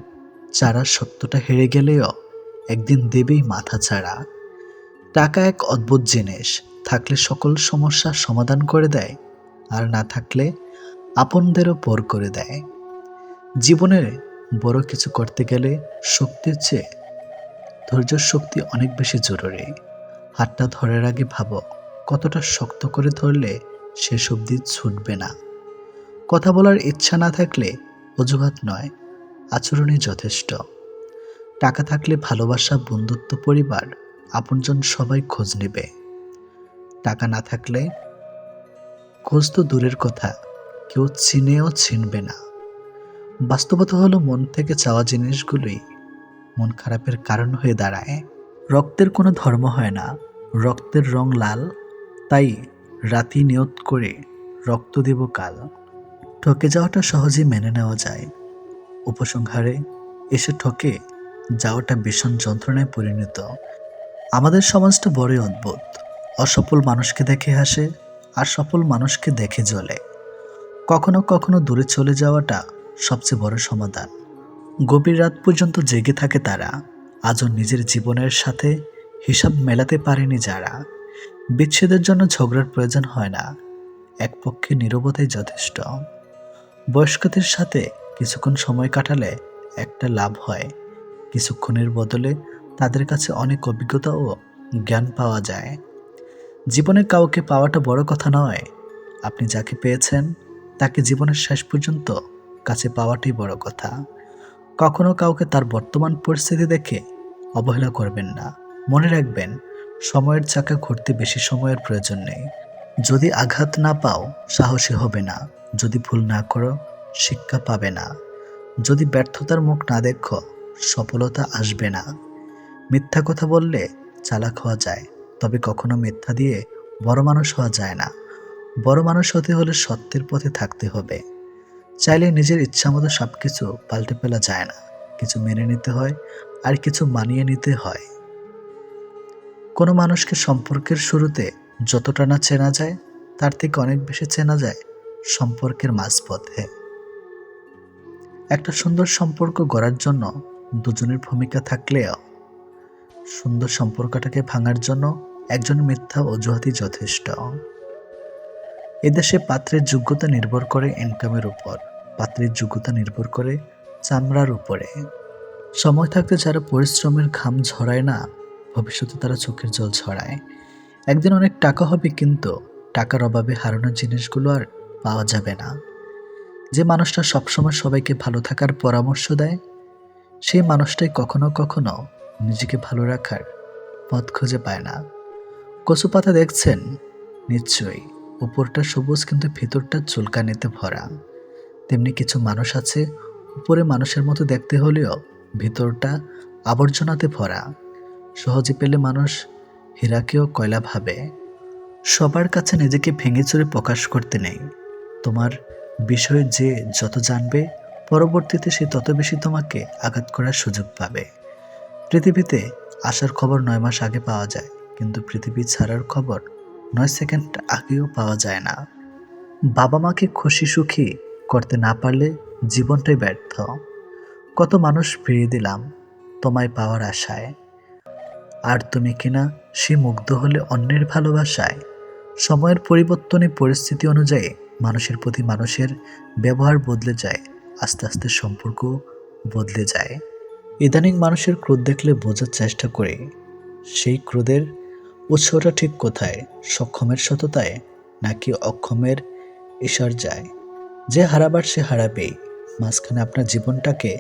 চারা। সত্যটা হেরে গেলেও একদিন দেবেই মাথা ছাড়া। টাকা এক অদ্ভুত জিনিস, থাকলে সকল সমস্যার সমাধান করে দেয়, আর না থাকলে আপনদেরও পর করে দেয়। জীবনে বড় কিছু করতে গেলে শক্তির চেয়ে ধৈর্য শক্তি অনেক বেশি জরুরি। হাতটা ধরার আগে ভাবো কতটা শক্ত করে ধরলে শেষ অবধি ছুটবে না। কথা বলার ইচ্ছা না থাকলে অজুহাত নয়, আচরণই যথেষ্ট। টাকা থাকলে ভালোবাসা, বন্ধুত্ব, পরিবার, আপনজন সবাই খোঁজ নেবে। টাকা না থাকলে খোঁজ তো দূরের কথা, কেউ চিনেও চিনবে না। বাস্তবতা হলো মন থেকে চাওয়া জিনিসগুলোই মন খারাপের কারণ হয়ে দাঁড়ায়। রক্তের কোনো ধর্ম হয় না, রক্তের রং লাল, তাই রাতি নিয়ত করে রক্ত দেব কাল। ঠকে যাওয়াটা সহজেই মেনে নেওয়া যায়, উপসংহারে এসে ঠকে যাওয়াটা ভীষণ যন্ত্রণায় পরিণত। আমাদের সমাজটা বড়ই অদ্ভুত। অসফল মানুষকে দেখে হাসে, আর সফল মানুষকে দেখে জ্বলে। কখনো কখনো দূরে চলে যাওয়াটা সবচেয়ে বড় সমাধান। গভীর রাত পর্যন্ত জেগে থাকে তারা, আজও নিজের জীবনের সাথে হিসাব মেলাতে পারেনি যারা। বিচ্ছেদের জন্য ঝগড়ার প্রয়োজন হয় না, এক পক্ষে নীরবতাই যথেষ্ট। বয়স্কদের সাথে কিছুক্ষণ সময় কাটালে একটা লাভ হয়, কিছুক্ষণের বদলে তাদের কাছে অনেক অভিজ্ঞতা ও জ্ঞান পাওয়া যায়। জীবনে কাউকে পাওয়াটা বড় কথা নয়, আপনি যাকে পেয়েছেন তাকে জীবনের শেষ পর্যন্ত কাছে পাওয়াটাই বড় কথা। কখনো কাউকে তার বর্তমান পরিস্থিতি দেখে অবহেলা করবেন না। মনে রাখবেন, সময়ের চাকা ঘুরতে বেশি সময়ের প্রয়োজন নেই। যদি আঘাত না পাও, সাহসী হবে না। যদি ভুল না করো, শিক্ষা পাবে না। যদি ব্যর্থতার মুখ না দেখো, সফলতা আসবে না। মিথ্যা কথা বললে চালাক হওয়া যায়, তবে কখনো মিথ্যা দিয়ে বড় মানুষ হওয়া যায় না। বড় মানুষ হতে হলে সত্যের পথে থাকতে হবে। চাইলে নিজের ইচ্ছামতো সবকিছু পাল্টে ফেলা যায় না। কিছু মেনে নিতে হয়, আর কিছু মানিয়ে নিতে হয়। কোনো মানুষকে সম্পর্কের শুরুতে যতটা না চেনা যায়, তার থেকে অনেক বেশি চেনা যায় সম্পর্কের মাঝপথে। একটা সুন্দর সম্পর্ক গড়ার জন্য দুজনের ভূমিকা থাকলেও সুন্দর সম্পর্কটাকে ভাঙার জন্য একজনের মিথ্যা অজুহাতই যথেষ্ট। এদেশে পাত্রের যোগ্যতা নির্ভর করে ইনকামের উপর, পাত্রের যোগ্যতা নির্ভর করে চামড়ার উপরে। সময় থাকতে যারা পরিশ্রমের ঘাম ঝরায় না, ভবিষ্যতে তারা চোখের জল ছড়ায়। একদিন অনেক টাকা হবে, কিন্তু টাকার অভাবে হারানোর জিনিসগুলো আর পাওয়া যাবে না। যে মানুষটা সবসময় সবাইকে ভালো থাকার পরামর্শ দেয়, সেই মানুষটাই কখনো কখনো নিজেকে ভালো রাখার পথ খুঁজে পায় না। কচু পাতা দেখছেন নিশ্চয়ই, উপরটা সবুজ কিন্তু ভেতরটা চুলকানিতে ভরা। তেমনি কিছু মানুষ আছে, উপরে মানুষের মতো দেখতে হলেও ভিতরটা আবর্জনাতে ভরা। সহজে পেলে মানুষ হীরাকেও কয়লা ভাবে। সবার কাছে নিজেকে ভেঙে চুরে প্রকাশ করতে নেই। তোমার বিষয়ে যে যত জানবে, পরবর্তীতে সে তত বেশি তোমাকে আঘাত করার সুযোগ পাবে। পৃথিবীতে আসার খবর 9 মাস আগে পাওয়া যায়, কিন্তু পৃথিবী ছাড়ার খবর 9 সেকেন্ড আগেও পাওয়া যায় না। বাবা মাকে খুশি সুখী করতে না পারলে জীবনটাই ব্যর্থ। কত মানুষ ফিরিয়ে দিলাম তোমায় পাওয়ার আশায়, আর তুমি কিনা সে মুগ্ধ হলে অন্যের ভালোবাসায়। সময়ের পরিবর্তনে পরিস্থিতি অনুযায়ী মানুষের প্রতি মানুষের ব্যবহার বদলে যায়, আস্তে আস্তে সম্পর্ক বদলে যায়। ইদানিং মানুষের ক্রোধ দেখলে বোঝার চেষ্টা করি সেই ক্রোধের উৎসটা ঠিক কোথায়, সক্ষমের সততায় নাকি অক্ষমের ঈশ্বর্যায়। যে হারাবার সে হারাবেই, মাঝখানে আপনার জীবনটাকে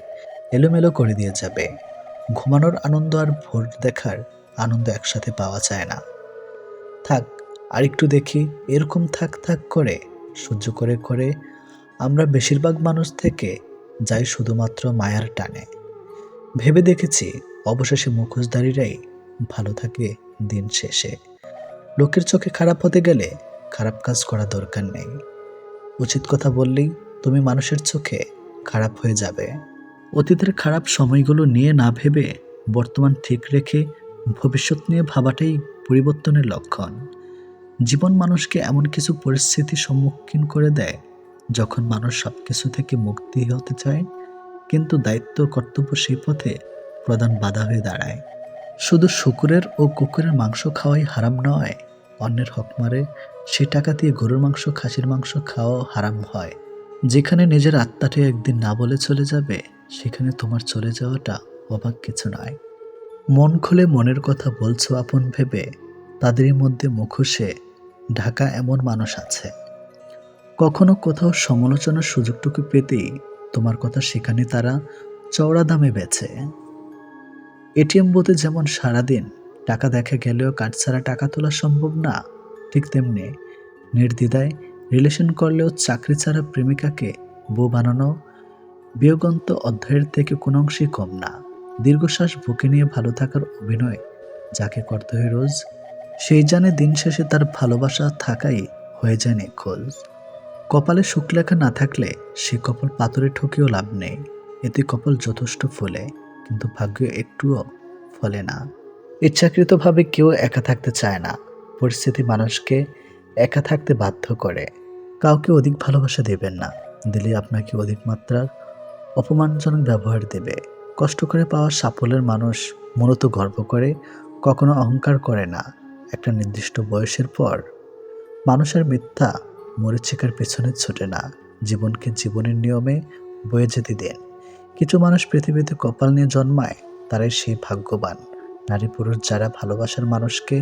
এলোমেলো করে দিয়ে যাবে। ঘুমানোর আনন্দ আর ভোর দেখার আনন্দ একসাথে পাওয়া যায় না। থাক আর একটু দেখি, এরকম থাক থাক করে সহ্য করে করে আমরা বেশিরভাগ মানুষ থেকে যাই শুধুমাত্র মায়ার টানে। ভেবে দেখেছি, অবশেষে মুখোশধারীরাই ভালো থাকে দিন শেষে। লোকের চোখে খারাপ হতে গেলে খারাপ কাজ করা দরকার নেই। উচিত কথা বললেই তুমি মানুষের চোখে খারাপ হয়ে যাবে। অতীতের খারাপ সময়গুলো নিয়ে না ভেবে বর্তমান ঠিক রেখে ভবিষ্যৎ নিয়ে ভাবাটাই পরিবর্তনের লক্ষণ। জীবন মানুষকে এমন কিছু পরিস্থিতির সম্মুখীন করে দেয়, যখন মানুষ সব কিছু থেকে মুক্তি হতে চায়, কিন্তু দায়িত্ব কর্তব্য সেই পথে প্রধান বাধা হয়ে দাঁড়ায়। শুধু শুকুরের ও কুকুরের মাংস খাওয়াই হারাম নয়, অন্যের হক মারে সে টাকা দিয়ে গরুর মাংস খাসির মাংস খাওয়াও হারাম হয়। যেখানে নিজের আত্মাটা একদিন না বলে চলে যাবে, সেখানে তোমার চলে যাওয়াটা অবাক কিছু নয়। মন খুলে মনের কথা বলছো আপন ভেবে, তাদেরই মধ্যে মুখোশে ঢাকা এমন মানুষ আছে। কখনো কোথাও সমালোচনার সুযোগটুকু পেতেই তোমার কথা সেখানে তারা চওড়া দামে বেচে। এটিএম বুথে যেমন সারাদিন টাকা দেখা গেলেও কার্ড ছাড়া টাকা তোলা সম্ভব না, ঠিক তেমনি নির্দ্বিধায় রিলেশন করলেও চাকরি ছাড়া প্রেমিকাকে বউ বানানো বিয়োগন্ত অধ্যায়ের থেকে কোনো অংশেই কম না। দীর্ঘশ্বাস বুকে নিয়ে ভালো থাকার অভিনয় যাকে করতে হয় রোজ, সেই জানে দিন শেষে তার ভালোবাসা থাকাই হয়ে যায় নিখোঁজ। কপালে সুখ লেখা না থাকলে সে কপাল পাথরে ঠকেও লাভ নেই। এতে কপাল যথেষ্ট ফলে, কিন্তু ভাগ্য একটুও ফলে না। ইচ্ছাকৃতভাবে কেউ একা থাকতে চায় না। পরিস্থিতি মানুষকে একা থাকতে বাধ্য করে। কাউকে অধিক ভালোবাসা দেবেন না, দিলে আপনাকে অধিক মাত্রার অপমানজনক ব্যবহার দেবে। কষ্ট করে পাওয়া সাফল্যের মানুষ মূলত গর্ব করে, কখনো অহংকার করে না। একটা নির্দিষ্ট বয়সের পর মানুষের মিথ্যা মরীচিকার পেছনে ছোটে না। জীবনকে জীবনের নিয়মে বয়ে যেতে দিন। কিছু মানুষ পৃথিবীতে কপাল নিয়ে জন্মায়, তারাই সেই ভাগ্যবান নারী পুরুষ যারা ভালোবাসার মানুষকে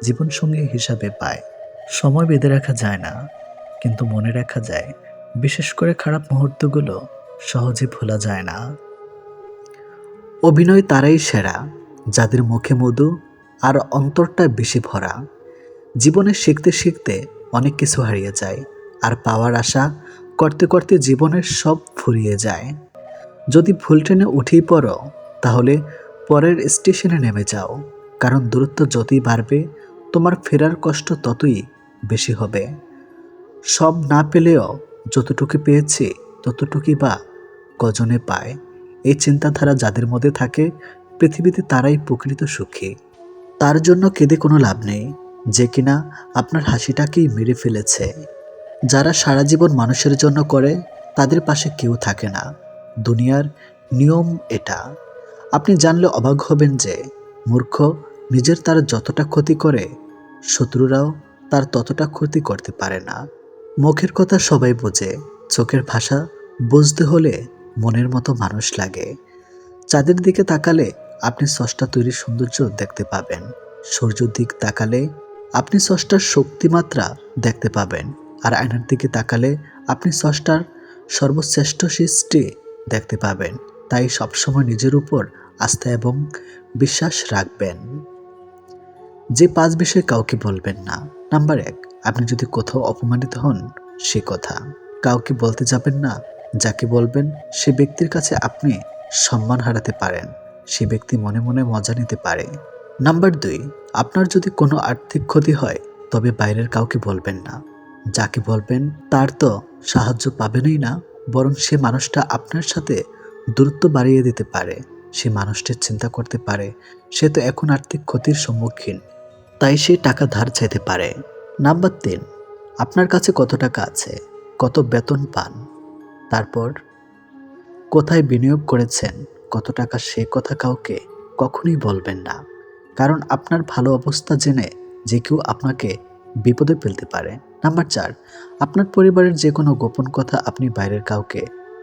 জীবনসঙ্গী হিসাবে পায়। সময় বেঁধে রাখা যায় না, কিন্তু মনে রাখা যায়। বিশেষ করে খারাপ মুহূর্তগুলো সহজে ভোলা যায় না। অভিনয় তারাই সেরা, যাদের মুখে মধু আর অন্তরটা বেশি ভরা। জীবনে শিখতে শিখতে অনেক কিছু হারিয়ে যায়, আর পাওয়ার আশা করতে করতে জীবনের সব ফুরিয়ে যায়। যদি ভুল ট্রেনে উঠেই পড়ো, তাহলে পরের স্টেশনে নেমে যাও, কারণ দূরত্ব যতই বাড়বে তোমার ফেরার কষ্ট ততই বেশি হবে। সব না পেলেও যতটুকু পেয়েছি ততটুকুই বা কজনে পায়। এই চিন্তাধারা যাদের মধ্যে থাকে, পৃথিবীতে তারাই প্রকৃত সুখী। তার জন্য কেঁদে কোনো লাভ নেই, যে কিনা আপনার হাসিটাকেই মেরে ফেলেছে। যারা সারা জীবন মানুষের জন্য করে, তাদের পাশে কেউ থাকে না। দুনিয়ার নিয়ম এটা। আপনি জানলে অবাক হবেন যে মূর্খ নিজের তার যতটা ক্ষতি করে, শত্রুরাও তার ততটা ক্ষতি করতে পারে না। মুখের কথা সবাই বোঝে, চোখের ভাষা বুঝতে হলে মনের মতো মানুষ লাগে। চাঁদের দিকে তাকালে আপনি স্রষ্টা তৈরি সৌন্দর্য দেখতে পাবেন। সূর্যের দিক তাকালে আপনি স্রষ্টার শক্তিমাত্রা দেখতে পাবেন। আর আয়নার দিকে তাকালে আপনি স্রষ্টার সর্বশ্রেষ্ঠ সৃষ্টি দেখতে পাবেন। তাই সবসময় নিজের উপর আস্থা এবং বিশ্বাস রাখবেন। যে 5 বিষয় কাউকে বলবেন না। নাম্বার 1, আপনি যদি কোথাও অপমানিত হন, সে কথা কাউকে বলতে যাবেন না। যাকে বলবেন সে ব্যক্তির কাছে আপনি সম্মান হারাতে পারেন। সে ব্যক্তি মনে মনে মজা নিতে পারে। নাম্বার 2, আপনার যদি কোনো আর্থিক ক্ষতি হয়, তবে বাইরের কাউকে বলবেন না। যাকে বলবেন তার তো সাহায্য পাবেনই না, বরং সে মানুষটা আপনার সাথে দূরত্ব বাড়িয়ে দিতে পারে। সে মানুষটির চিন্তা করতে পারে সে তো এখন আর্থিক ক্ষতির সম্মুখীন, তাই সে টাকা ধার চাইতে পারে। নাম্বার 3, আপনার কাছে কত টাকা আছে, কত বেতন পান, তারপর কোথায় বিনিয়োগ করেছেন, কত টাকা, সে কথা কাউকে কখনোই বলবেন না। কারণ আপনার ভালো অবস্থা জেনে যে কেউ আপনাকে বিপদে ফেলতে পারে। নাম্বার 4, আপনার পরিবারের যে কোনো গোপন কথা আপনি বাইরের কাউকে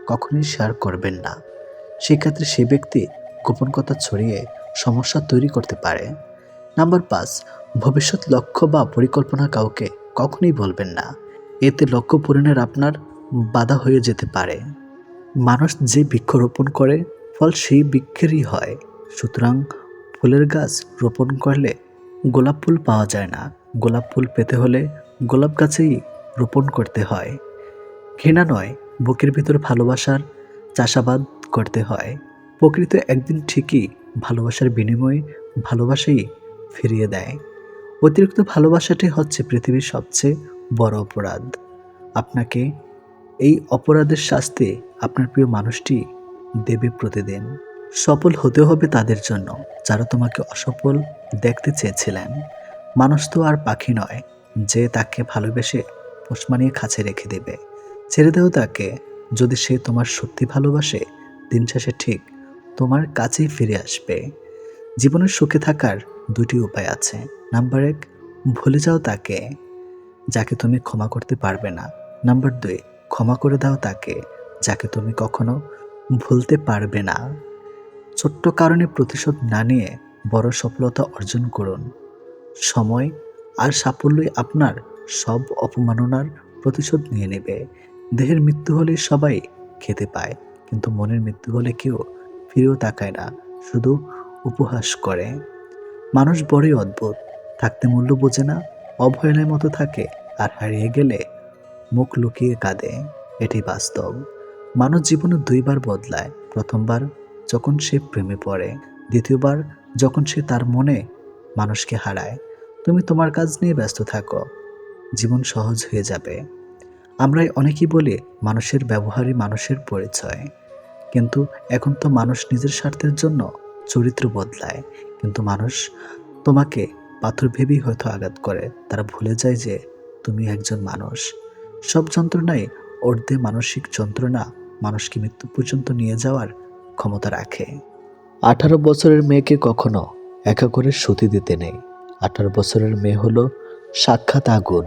কখনোই শেয়ার করবেন না। সেক্ষেত্রে সে ব্যক্তি গোপন কথা ছড়িয়ে সমস্যা তৈরি করতে পারে। নাম্বার 5, ভবিষ্যৎ লক্ষ্য বা পরিকল্পনা কাউকে কখনোই বলবেন না। এতে লক্ষ্য পূরণের আপনার বাধা হয়ে যেতে পারে। মানুষ যে বৃক্ষ রোপণ করে, ফল সেই বৃক্ষেরই হয়। সুতরাং ফুলের গাছ রোপণ করলে গোলাপ ফুল পাওয়া যায় না। গোলাপ ফুল পেতে হলে গোলাপ গাছেই রোপণ করতে হয়। ঘৃণা নয়, বুকের ভিতর ভালোবাসার চাষাবাদ করতে হয়। প্রকৃত একদিন ঠিকই ভালোবাসার বিনিময়ে ভালোবাসাই ফিরিয়ে দেয়। অতিরিক্ত ভালোবাসাটাই হচ্ছে পৃথিবীর সবচেয়ে বড় অপরাধ। আপনাকে এই অপরাধের শাস্তি আপনার প্রিয় মানুষটি দেবে প্রতিদিন। সফল হতে হবে তাদের জন্য যারা তোমাকে অসফল দেখতে চেয়েছিলেন। মানুষ তো আর পাখি নয় যে তাকে ভালোবেসে পোষ মানিয়ে খাঁচে রেখে দেবে। ছেড়ে দেও তাকে। যদি সে তোমার সত্যি ভালোবাসে, দিন শেষে ঠিক তোমার কাছেই ফিরে আসবে। জীবনের সুখে থাকার 2টি উপায় আছে। নাম্বার 1, ভুলে যাও তাকে যাকে তুমি ক্ষমা করতে পারবে না। নাম্বার 2, ক্ষমা করে দাও তাকে যাকে তুমি কখনো ভুলতে পারবে না। ছোট্ট কারণে প্রতিশোধ না নিয়ে বড় সফলতা অর্জন করুন। সময় আর সাফল্যই আপনার সব অপমাননার প্রতিশোধ নিয়ে নেবে। দেহের মৃত্যু হলে সবাই খেতে পায়, কিন্তু মনের মৃত্যু হলে কেউ ফিরেও তাকায় না, শুধু উপহাস করে। মানুষ বড়ই অদ্ভুত, থাকতে মূল্য বোঝে না, অবহেলার মতো থাকে, আর হারিয়ে গেলে মুখ লুকিয়ে কাঁদে। এটি বাস্তব। মানুষ জীবনে 2বার বদলায়। প্রথমবার যখন সে প্রেমে পড়ে, দ্বিতীয়বার যখন সে তার মনে মানুষকে হারায়। তুমি তোমার কাজ নিয়ে ব্যস্ত থাকো, জীবন সহজ হয়ে যাবে। আমরাই অনেকেই বলি মানুষের ব্যবহারই মানুষের পরিচয়, কিন্তু এখন তো মানুষ নিজের স্বার্থের জন্য চরিত্র বদলায়, কিন্তু মানুষ তোমাকে পাথর ভেবেই হয়তো আঘাত করে। তারা ভুলে যায় যে তুমি একজন মানুষ। সব যন্ত্রণাই অর্ধে মানসিক যন্ত্রণা মানুষকে মৃত্যু পর্যন্ত নিয়ে যাওয়ার ক্ষমতা রাখে। 18 বছরের মেয়েকে কখনো একা করে সতী দিতে নেই। 18 বছরের মেয়ে হলো সাক্ষাৎ আগুন।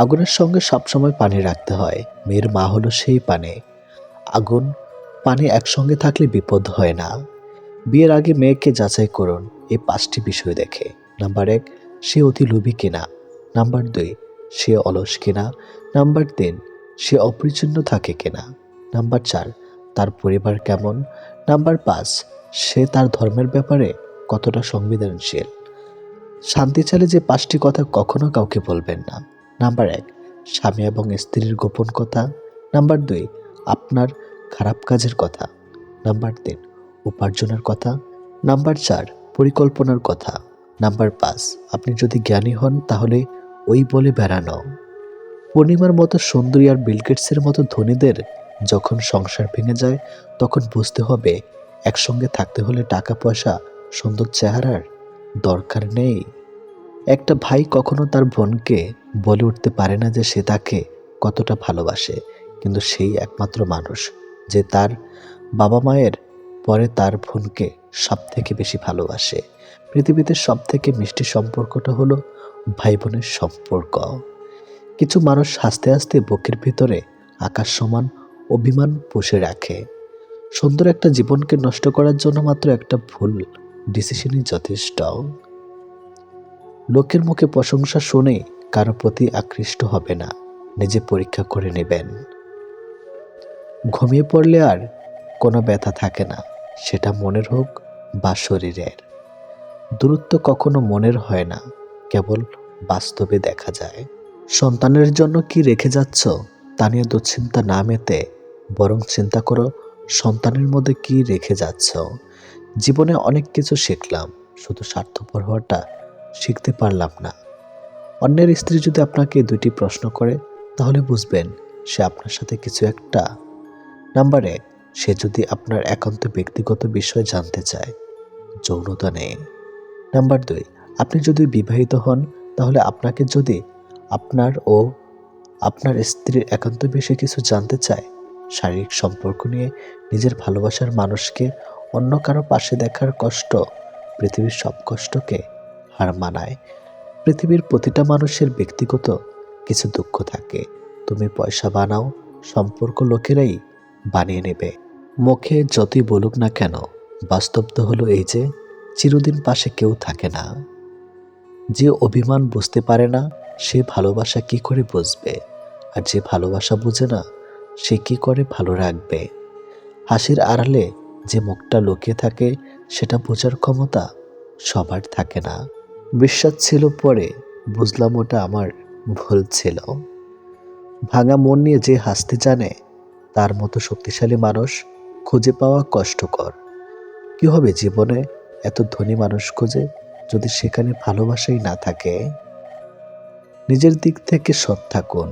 আগুনের সঙ্গে সবসময় পানি রাখতে হয়। মেয়ের মা হলো সেই পানি। আগুন পানি একসঙ্গে থাকলে বিপদ হয় না। বিয়ের আগে মেয়েকে যাচাই করুন এই 5টি বিষয় দেখে। নাম্বার 1, সে অতি লোভী কিনা। নাম্বার 2, সে অলস কিনা। নাম্বার 3, সে অপরিচ্ছন্ন থাকে কিনা। নাম্বার 4, তার পরিবার কেমন। নাম্বার 5, সে তার ধর্মের ব্যাপারে কতটা সংবেদনশীল। শান্তি চাইলে যে 5টি কথা কখনো কাউকে বলবেন না। নাম্বার 1, স্বামী এবং স্ত্রীর গোপন কথা। নাম্বার 2, আপনার খারাপ কাজের কথা। নাম্বার 3, উপার্জনের কথা। নাম্বার 4, পরিকল্পনার কথা। নাম্বার 5, আপনি যদি জ্ঞানী হন তাহলে ওই বলে বেড়ানো। পূর্ণিমার মতো সুন্দরী আর বিল গেটসের মতো ধনীদের যখন সংসার ভেঙে যায় তখন বুঝতে হবে একসঙ্গে থাকতে হলে টাকা পয়সা সুন্দর চেহারার দরকার নেই। একটা ভাই কখনো তার বোনকে বলে উঠতে পারে না যে সে তাকে কতটা ভালোবাসে, কিন্তু সেই একমাত্র মানুষ যে তার বাবা মায়ের পরে তার বোনকে সব থেকে বেশি ভালোবাসে। পৃথিবীতে সব থেকে মিষ্টি সম্পর্কটা হলো ভাই বোনের সম্পর্ক। কিছু মানুষ হাসতে হাসতে বুকের ভিতরে আকাশ সমান অভিমান পুষে রাখে। সুন্দর একটা জীবনকে নষ্ট করার জন্য মাত্র একটা ভুল ডিসিশনই যথেষ্ট। লোকের মুখে প্রশংসা শুনে কারো প্রতি আকৃষ্ট হবে না, নিজে পরীক্ষা করে নেবেন। ঘুমিয়ে পড়লে আর কোনো ব্যথা থাকে না, সেটা মনের হোক বা শরীরের। দূরত্ব কখনো মনের হয় না, কেবল বাস্তবে দেখা যায়। সন্তানের জন্য কি রেখে যাচ্ছ তা নিয়ে দুশ্চিন্তা না মেতে বরং চিন্তা করো সন্তানের মধ্যে কি রেখে যাচ্ছ। জীবনে অনেক কিছু শিখলাম, শুধু স্বার্থপর হওয়াটা শিখতে পারলাম না। অন্যের স্ত্রী যদি আপনাকে 2টি প্রশ্ন করে তাহলে বুঝবেন সে আপনার সাথে কিছু একটা। নাম্বার 1, সে যদি আপনার একান্ত ব্যক্তিগত বিষয় জানতে চায়, যৌনতা নেই। নাম্বার 2, আপনি যদি বিবাহিত হন তাহলে আপনাকে যদি আপনার ও আপনার স্ত্রীর একান্ত বিষয়ে কিছু জানতে চায়, শারীরিক সম্পর্ক নিয়ে। নিজের ভালোবাসার মানুষকে অন্য কারো পাশে দেখার কষ্ট পৃথিবীর সব কষ্টকে হার মানায়। পৃথিবীর প্রতিটা মানুষের ব্যক্তিগত কিছু দুঃখ থাকে। তুমি পয়সা বানাও, সম্পর্ক লোকেরাই বানিয়ে নেবে। মুখে যতই বলুক না কেন, বাস্তব তো হলো এই যে চিরদিন পাশে কেউ থাকে না। যে অভিমান বুঝতে পারে না সে ভালোবাসা কি করে বুঝবে, আর যে ভালোবাসা বুঝে না সে কি করে ভালো রাখবে। হাসির আড়ালে যে মুখটা লুকিয়ে থাকে সেটা বোঝার ক্ষমতা সবার থাকে না। বিশ্বাস ছিল, পরে বুঝলাম ওটা আমার ভুল ছিল। ভাঙা মন নিয়ে যে হাসতে জানে তার মতো শক্তিশালী মানুষ খুঁজে পাওয়া কষ্টকর। কি হবে জীবনে এত ধনী মানুষ খুঁজে যদি সেখানে ভালোবাসাই না থাকে। নিজের দিক থেকে সৎ থাকুন,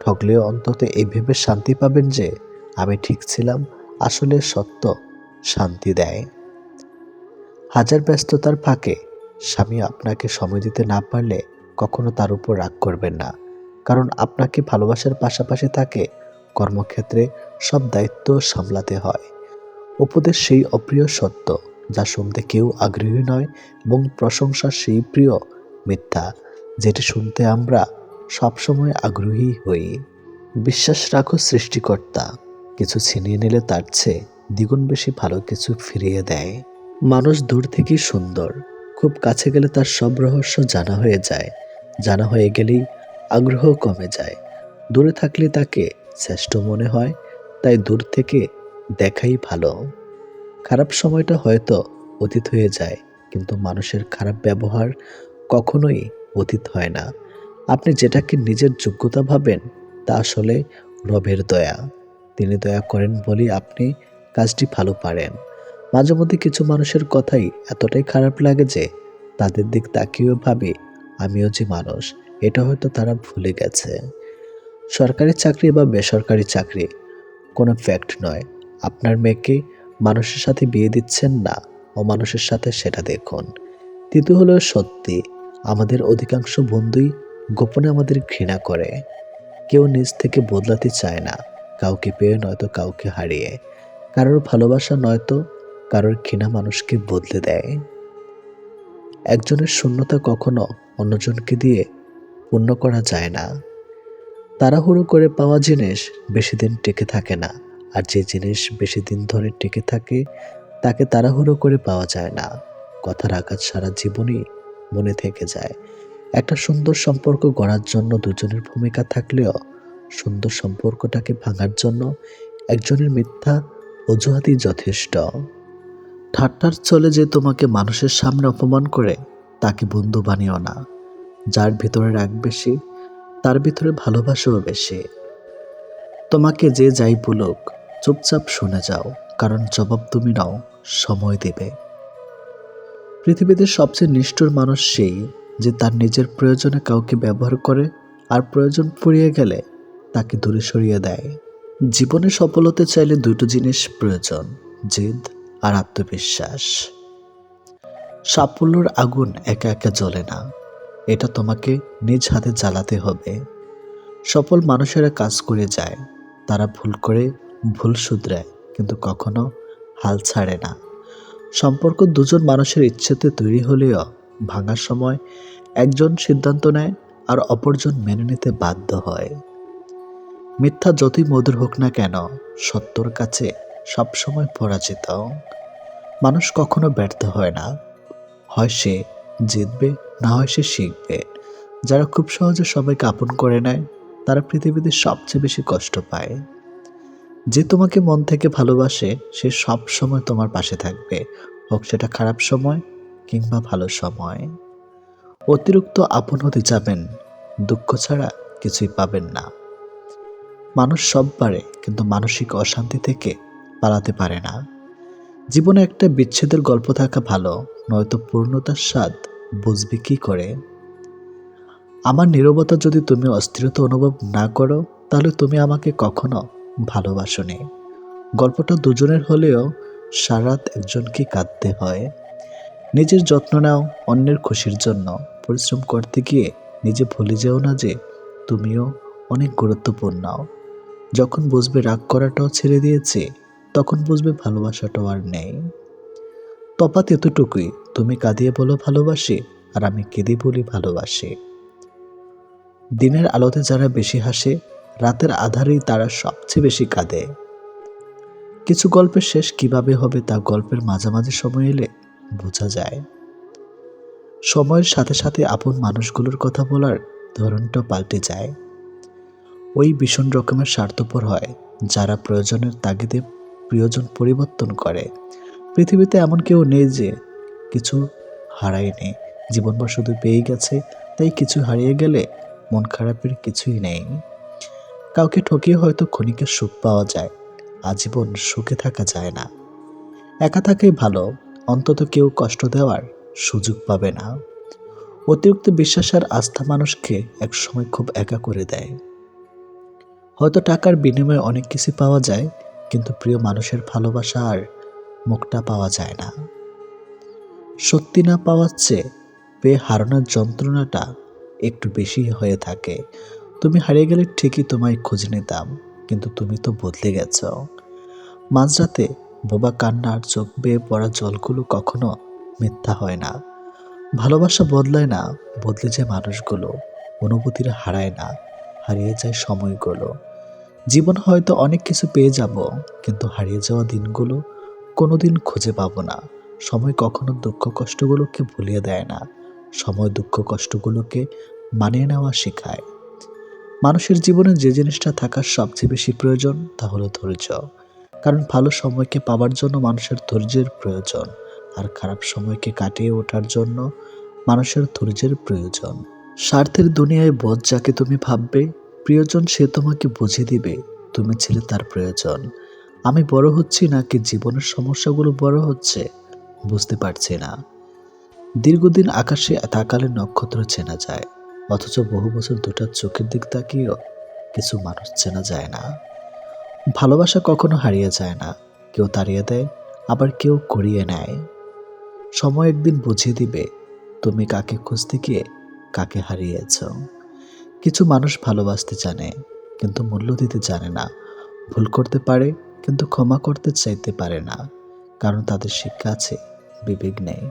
ঠকলেও অন্তত এই ভেবে শান্তি পাবেন যে আমি ঠিক ছিলাম। আসলে সত্য শান্তি দেয়। হাজার ব্যস্ততার ফাঁকে স্বামী আপনাকে সময় দিতে না পারলে কখনো তার উপর রাগ করবেন না, কারণ আপনাকে ভালোবাসার পাশাপাশি তাকে কর্মক্ষেত্রে সব দায়িত্ব সামলাতে হয়। উপদেশ সেই অপ্রিয় সত্য যা শুনতে কেউ আগ্রহী নয়, এবং প্রশংসা সেই প্রিয় মিথ্যা যেটি শুনতে আমরা সবসময় আগ্রহী হই। বিশ্বাস রাখো সৃষ্টিকর্তা কিছু ছিনিয়ে নিলে তার চেয়ে দ্বিগুণ বেশি ভালো কিছু ফিরিয়ে দেয়। মানুষ দূর থেকেই সুন্দর, খুব কাছে গেলে তার সব রহস্য জানা হয়ে যায়। জানা হয়ে গেলেই আগ্রহ কমে যায়। দূরে থাকলে তাকে শ্রেষ্ঠ মনে হয়, তাই দূর থেকে দেখাই ভালো। খারাপ সময়টা হয়তো অতীত হয়ে যায়, কিন্তু মানুষের খারাপ ব্যবহার কখনোই অতীত হয় না। আপনি যেটাকে নিজের যোগ্যতা ভাবেন তা আসলে রবের দয়া। তিনি দয়া করেন বলেই আপনি কাজটি ভালো পারেন। মাঝে মধ্যে কিছু মানুষের কথাই এতটাই খারাপ লাগে যে তাদের দিক তাকিয়েও ভাবে আমিও যে মানুষ, এটা হয়তো তারা ভুলে গেছে। সরকারি চাকরি বা বেসরকারি চাকরি কোনো ফ্যাক্ট নয়। আপনার মেয়েকে মানুষের সাথে বিয়ে দিচ্ছেন না, অমানুষের সাথে, সেটা দেখুন। তৃতীয় হলো সত্যি, আমাদের অধিকাংশ বন্ধুই গোপনে আমাদের ঘৃণা করে। কেউ নিজ থেকে বদলাতে চায় না, কাউকে পেয়ে নয়তো কাউকে হারিয়ে। কারোর ভালোবাসা নয়তো কারোর ঘৃণা মানুষকে বদলে দেয়। একজনের শূন্যতা কখনো অন্যজনকে দিয়ে পূর্ণ করা যায় না। তাড়াহুড়ো করে পাওয়া জিনিস বেশি দিন টিকে থাকে না, আর যে জিনিস বেশি দিন ধরে টিকে থাকে তাকে তাড়াহুড়ো করে পাওয়া যায় না। কথার আঘাত সারা জীবনই মনে থেকে যায়। একটা সুন্দর সম্পর্ক গড়ার জন্য দুজনের ভূমিকা থাকলেও সুন্দর সম্পর্কটাকে ভাঙার জন্য একজনের মিথ্যা অজুহাতই যথেষ্ট। ঠাট্টার চলে যে তোমাকে মানুষের সামনে অপমান করে তাকে বন্ধু বানিও না। যার ভিতরে রাগ বেশি তার ভিতরে ভালোবাসাও বেশি। তোমাকে যে যাই বলুক চুপচাপ শুনে যাও, কারণ জবাব তুমি নাও, সময় দেবে। পৃথিবীতে সবচেয়ে নিষ্ঠুর মানুষ সেই যে তার নিজের প্রয়োজনে কাউকে ব্যবহার করে আর প্রয়োজন ফুরিয়ে গেলে তাকে দূরে সরিয়ে দেয়। জীবনে সফল হতে চাইলে দুটো জিনিস প্রয়োজন, জেদ আর আত্মবিশ্বাস। সাফল্যের আগুন একা একা জ্বলে না, এটা তোমাকে নিজ হাতে জ্বালাতে হবে। সফল মানুষেরা কাজ করে যায়, তারা ভুল করে ভুল শুধরায়, কিন্তু কখনো হাল ছাড়ে না। সম্পর্ক দুজন মানুষের ইচ্ছেতে তৈরি হলেও ভাঙার সময় একজন সিদ্ধান্ত নেয় আর অপরজন মেনে নিতে বাধ্য হয়। মিথ্যা যতই মধুর হোক না কেন, সত্যর কাছে সবসময় পরাজিত। মানুষ কখনো ব্যর্থ হয় না, হয় সে জিতবে, না হয় সে শিখবে। যারা খুব সহজে সবাইকে আপন করে নেয় তারা পৃথিবীতে সবচেয়ে বেশি কষ্ট পায়। যে তোমাকে মন থেকে ভালোবাসে সে সব সময় তোমার পাশে থাকবে, হোক সেটা খারাপ সময় কিংবা ভালো সময়। অতিরিক্ত আপন হতে যাবেন, দুঃখ ছাড়া কিছুই পাবেন না। মানুষ সব পারে, কিন্তু মানসিক অশান্তি থেকে পালাতে পারে না। জীবনে একটা বিচ্ছেদের গল্প থাকা ভালো, নয়তো পূর্ণতার স্বাদ বুঝবে কি করে। আমার নীরবতা যদি তুমি অস্থিরতা অনুভব না করো তাহলে তুমি আমাকে কখনো ভালোবাসোনি। গল্পটা দুজনের হলেও সারাত একজনকে কাঁদতে হয়। নিজের যত্ন নাও অন্যের খুশির জন্য। পরিশ্রম করতে গিয়ে নিজে ভুলে যেও না যে তুমিও অনেক গুরুত্বপূর্ণ। যখন বুঝবে রাগ করাটাও ছেড়ে দিয়েছে, তখন বুঝবে ভালোবাসাটাও আর নেই। তফাৎ এতটুকুই, তুমি কাঁদিয়ে বলো ভালোবাসি, আর আমি কেঁদে বলি ভালোবাসি। দিনের আলোতে যারা বেশি হাসে, রাতের আধারেই তারা সবচেয়ে বেশি কাঁদে। কিছু গল্পের শেষ কিভাবে হবে তা গল্পের মাঝামাঝি সময় এলে বোঝা যায়। সময়ের সাথে সাথে আপন মানুষগুলোর কথা বলার ধরনটা পাল্টে যায়। ওই ভীষণ রকমের স্বার্থপর হয় যারা প্রয়োজনের তাগিদে প্রিয়জন পরিবর্তন করে। পৃথিবীতে এমন কেউ নেই যে কিছু হারায়নি, জীবনভর শুধু পেয়ে গেছে। তাই কিছু হারিয়ে গেলে মন খারাপের কিছুই নেই। কাউকে ঠকিয়ে হয়তো ক্ষণিকের সুখ পাওয়া যায়, আজীবন সুখে থাকা যায় না। একা থাকাই ভালো, অন্তত কেউ কষ্ট দেওয়ার সুযোগ পাবে না। অতিরিক্ত বিশ্বাস আর আস্থা মানুষকে একসময় খুব একা করে দেয়। হয়তো টাকার বিনিময়ে অনেক কিছু পাওয়া যায়, কিন্তু প্রিয় মানুষের ভালোবাসা আর মুখটা পাওয়া যায় না। সত্যি না পাওয়ার চেয়ে পেয়ে হারানোর যন্ত্রণাটা একটু বেশি হয়ে থাকে। তুমি হারিয়ে গেলে ঠিকই তোমায় খুঁজে নিতাম, কিন্তু তুমি তো বদলে গেছ। মাঝরাতে বোবা কান্নার চোখ বেয়ে পড়া জলগুলো কখনো মিথ্যা হয় না। ভালোবাসা বদলায় না, বদলে যায় মানুষগুলো। অনুভূতিরা হারায় না, হারিয়ে যায় সময়গুলো। জীবন হয়তো অনেক কিছু পেয়ে যাব, কিন্তু হারিয়ে যাওয়া দিনগুলো কোনোদিন খুঁজে পাবো না। সময় কখনো দুঃখ কষ্টগুলোকে ভুলিয়ে দেয় না, সময় দুঃখ কষ্টগুলোকে মানিয়ে নেওয়া শেখায়। মানুষের জীবনে যে জিনিসটা থাকার সবচেয়ে বেশি প্রয়োজন তা হলো ধৈর্য। কারণ ভালো সময়কে পাওয়ার জন্য মানুষের ধৈর্যের প্রয়োজন, আর খারাপ সময়কে কাটিয়ে ওঠার জন্য মানুষের ধৈর্যের প্রয়োজন। স্বার্থের দুনিয়ায় বোধ যাকে তুমি ভাববে প্রিয়জন, সে তোমাকে বুঝিয়ে দিবে তুমি ছিলে তার প্রয়োজন। আমি বড় হচ্ছি নাকি জীবনের সমস্যাগুলো বড় হচ্ছে বুঝতে পারছি না। দীর্ঘদিন আকাশে তাকালে নক্ষত্র চেনা যায়, অথচ বহু বছর দুটার চোখের দিক তাকিয়েও কিছু মানুষ চেনা যায় না। ভালোবাসা কখনো হারিয়ে যায় না, কেউ তাড়িয়ে দেয়, আবার কেউ করিয়ে নেয়। সময় একদিন বুঝিয়ে দিবে তুমি কাকে খুঁজতে গিয়ে কাকে হারিয়েছ। কিছু মানুষ ভালোবাসতে জানে কিন্তু মূল্য দিতে জানে না, ভুল করতে পারে কিন্তু ক্ষমা করতে চাইতে পারে না, কারণ তাদের শিক্ষা আছে, বিবেক নেই।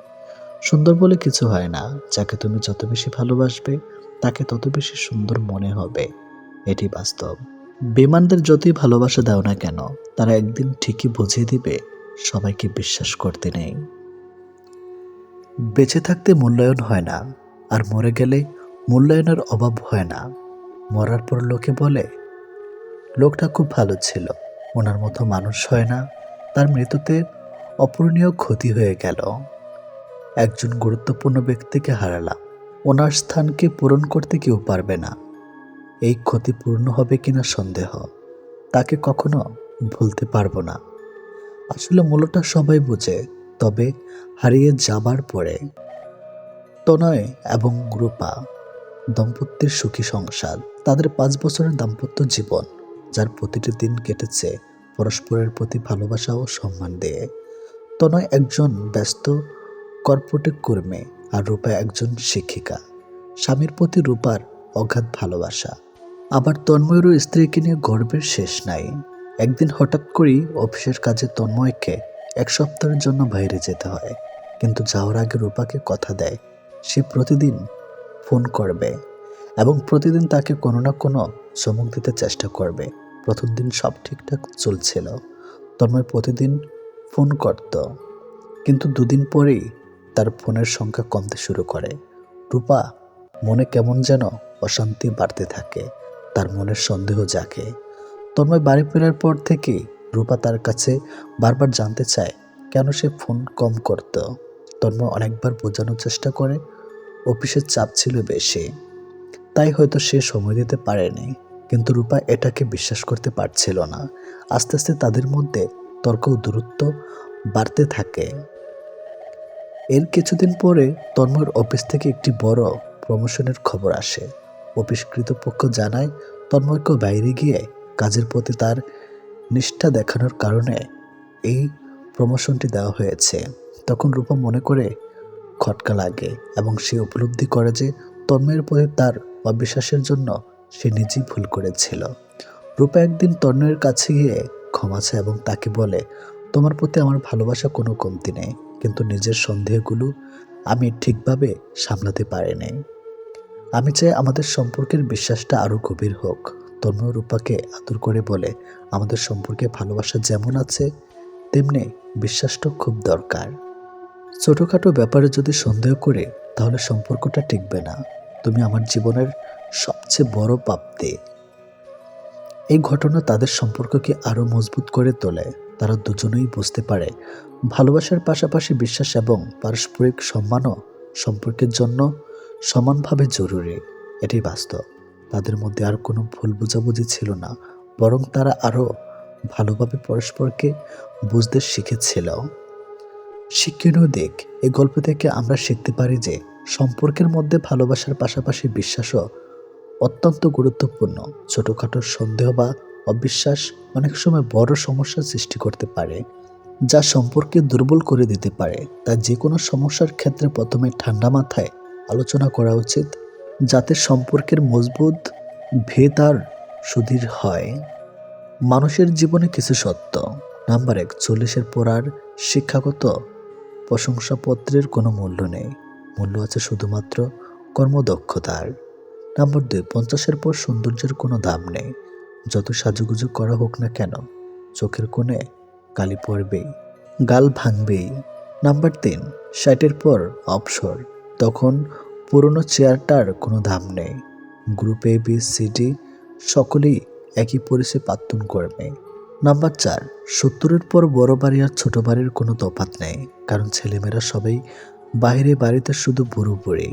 সুন্দর বলে কিছু হয় না, যাকে তুমি যত বেশি ভালোবাসবে তাকে তত বেশি সুন্দর মনে হবে, এটি বাস্তব। বেঈমানদের যতই ভালোবাসা দাও না কেন, তারা একদিন ঠিকই বুঝিয়ে দিবে সবাইকে বিশ্বাস করতে নেই। বেঁচে থাকতে মূল্যায়ন হয় না, আর মরে গেলে মূল্যায়নের অভাব হয় না। মরার পর লোকে বলে লোকটা খুব ভালো ছিল, ওনার মতো মানুষ হয় না। তার মৃত্যুতে অপূরণীয় ক্ষতি হয়ে গেল। একজন গুরুত্বপূর্ণ ব্যক্তিকে হারালাম, ওনার স্থানকে পূরণ করতে কেউ পারবে না। এই ক্ষতি পূর্ণ হবে কিনা সন্দেহ। তাকে কখনো ভুলতে পারবো না। আসলে মূল্যটা সবাই বোঝে, তবে হারিয়ে যাবার পরে। তনয় এবং রূপা দম্পতির সুখী সংসার, তাদের 5 বছরের দাম্পত্য জীবন, যার প্রতিটি দিন কেটেছে পরস্পরের প্রতি ভালোবাসা ও সম্মান দিয়ে। তনয় একজন ব্যস্ত কর্পোরেট কর্মী, আর রূপা একজন শিক্ষিকা। স্বামীর প্রতি রূপার অগাধ ভালোবাসা, আবার তন্ময়েরও স্ত্রীকে নিয়ে গর্বের শেষ নাই। একদিন হঠাৎ করেই অফিসের কাজে তন্ময়কে 1 সপ্তাহের জন্য বাইরে যেতে হয়, কিন্তু যাওয়ার আগে রূপাকে কথা দেয় সে প্রতিদিন ফোন করবে এবং প্রতিদিন তাকে কোনো না কোনো চমক দিতে চেষ্টা করবে। প্রথম দিন সব ঠিকঠাক চলছিল, তন্ময় প্রতিদিন ফোন করত, কিন্তু 2 দিন পরেই তার ফোনের সংখ্যা কমতে শুরু করে। রূপা মনে কেমন যেন অশান্তি বাড়তে থাকে, তার মনের সন্দেহ জাগে। তন্ময় বাড়ি ফেরার পর থেকে রূপা তার কাছে বারবার জানতে চায় কেন সে ফোন কম করত। তন্ময় অনেকবার বোঝানোর চেষ্টা করে অফিসের চাপ ছিল বেশি, তাই হয়তো সে সময় দিতে পারেনি, কিন্তু রূপা এটাকে বিশ্বাস করতে পারছিল না। আস্তে আস্তে তাদের মধ্যে তর্ক ও দূরত্ব বাড়তে থাকে। এর কিছুদিন পরে তন্ময়ের অফিস থেকে একটি বড় প্রমোশনের খবর আসে। অফিস কর্তৃপক্ষ জানায় তন্ময়কে বাইরে গিয়ে কাজের প্রতি তার নিষ্ঠা দেখানোর কারণে এই প্রমোশনটি দেওয়া হয়েছে। তখন রূপা মনে করে খটকা লাগে এবং সে উপলব্ধি করে যে তন্ময়ের প্রতি তার অবিশ্বাসের জন্য সে নিজেই ভুল করেছিল। রূপা একদিন তন্ময়ের কাছে গিয়ে ক্ষমা চায় এবং তাকে বলে, তোমার প্রতি আমার ভালোবাসা কোনো কমতি নেই, কিন্তু নিজের সন্দেহগুলো আমি ঠিকভাবে সামলাতে পারিনি। আমি চাই আমাদের সম্পর্কের বিশ্বাসটা আরও গভীর হোক। তন্ময় রূপাকে আদর করে বলে, আমাদের সম্পর্কে ভালোবাসা যেমন আছে তেমনি বিশ্বাসটাও খুব দরকার। ছোটোখাটো ব্যাপারে যদি সন্দেহ করে তাহলে সম্পর্কটা টিকবে না। তুমি আমার জীবনের সবচেয়ে বড় প্রাপ্তি। এই ঘটনা তাদের সম্পর্ককে আরও মজবুত করে তোলে। তারা দুজনেই বুঝতে পারে ভালোবাসার পাশাপাশি বিশ্বাস এবং পারস্পরিক সম্মানও সম্পর্কের জন্য সমানভাবে জরুরি। এটাই বাস্তব। তাদের মধ্যে আর কোনো ভুল বোঝাবুঝি ছিল না, বরং তারা আরও ভালোভাবে পরস্পরকে বুঝতে শিখেছিল। শিক্ষণীয় দিক, এই গল্প থেকে আমরা শিখতে পারি যে সম্পর্কের মধ্যে ভালোবাসার পাশাপাশি বিশ্বাসও অত্যন্ত গুরুত্বপূর্ণ। ছোটোখাটো সন্দেহ বা অবিশ্বাস অনেক সময় বড় সমস্যার সৃষ্টি করতে পারে, যা সম্পর্কে দুর্বল করে দিতে পারে। তাই যে কোনো সমস্যার ক্ষেত্রে প্রথমে ঠান্ডা মাথায় আলোচনা করা উচিত, যাতে সম্পর্কের মজবুত ভেদ আর সুদৃঢ় হয়। মানুষের জীবনে কিছু সত্য। নাম্বার 1, 40-এর পর আর শিক্ষাগত প্রশংসাপত্রের কোনো মূল্য নেই, মূল্য আছে শুধুমাত্র কর্মদক্ষতার। নাম্বার 2, 50-এর পর সৌন্দর্যের কোনো দাম নেই, যত সাজুগুজু করা হোক না কেন চোখের কোণে কালি পড়বেই, গাল ভাঙবেই। নাম্বার 3, 60-এর পর অবসর, তখন পুরনো চেয়ারটার কোনো দাম নেই। Group A B C D সকলেই একই পরিচয় প্রার্থন করবে। নাম্বার 4, 70-এর পর বড় বাড়ি আর ছোট বাড়ির কোনো তফাৎ নেই, কারণ ছেলেমেয়েরা সবাই বাইরে, বাড়িতে শুধু বুড়ো বুড়ি।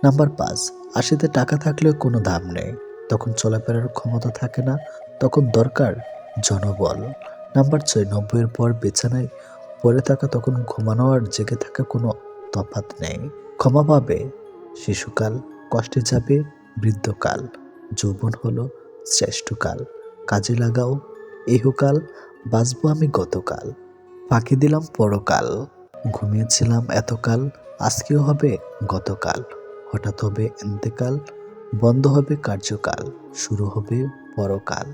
নাম্বার 5, 80-তে টাকা থাকলেও কোনো দাম নেই, তখন চলাফেরার ক্ষমতা থাকে না, তখন দরকার জনবল। নাম্বার 6, 90-এর পর বিছানায় পড়ে থাকা, তখন ঘুমানো আর জেগে থাকা কোনো তফাৎ নেই। ক্ষমা পাবে শিশুকাল, কষ্টে যাবে বৃদ্ধকাল, যৌবন হলো শ্রেষ্ঠকাল, কাজে লাগাও ইহকাল, বাঁচবো আমি গতকাল, ফাঁকি দিলাম পরকাল। ঘুমিয়েছিলাম এতকাল, আজকেও হবে গতকাল। হঠাৎ হবে এন্তেকাল, বন্ধ হবে কার্যকাল, শুরু হবে পরকাল।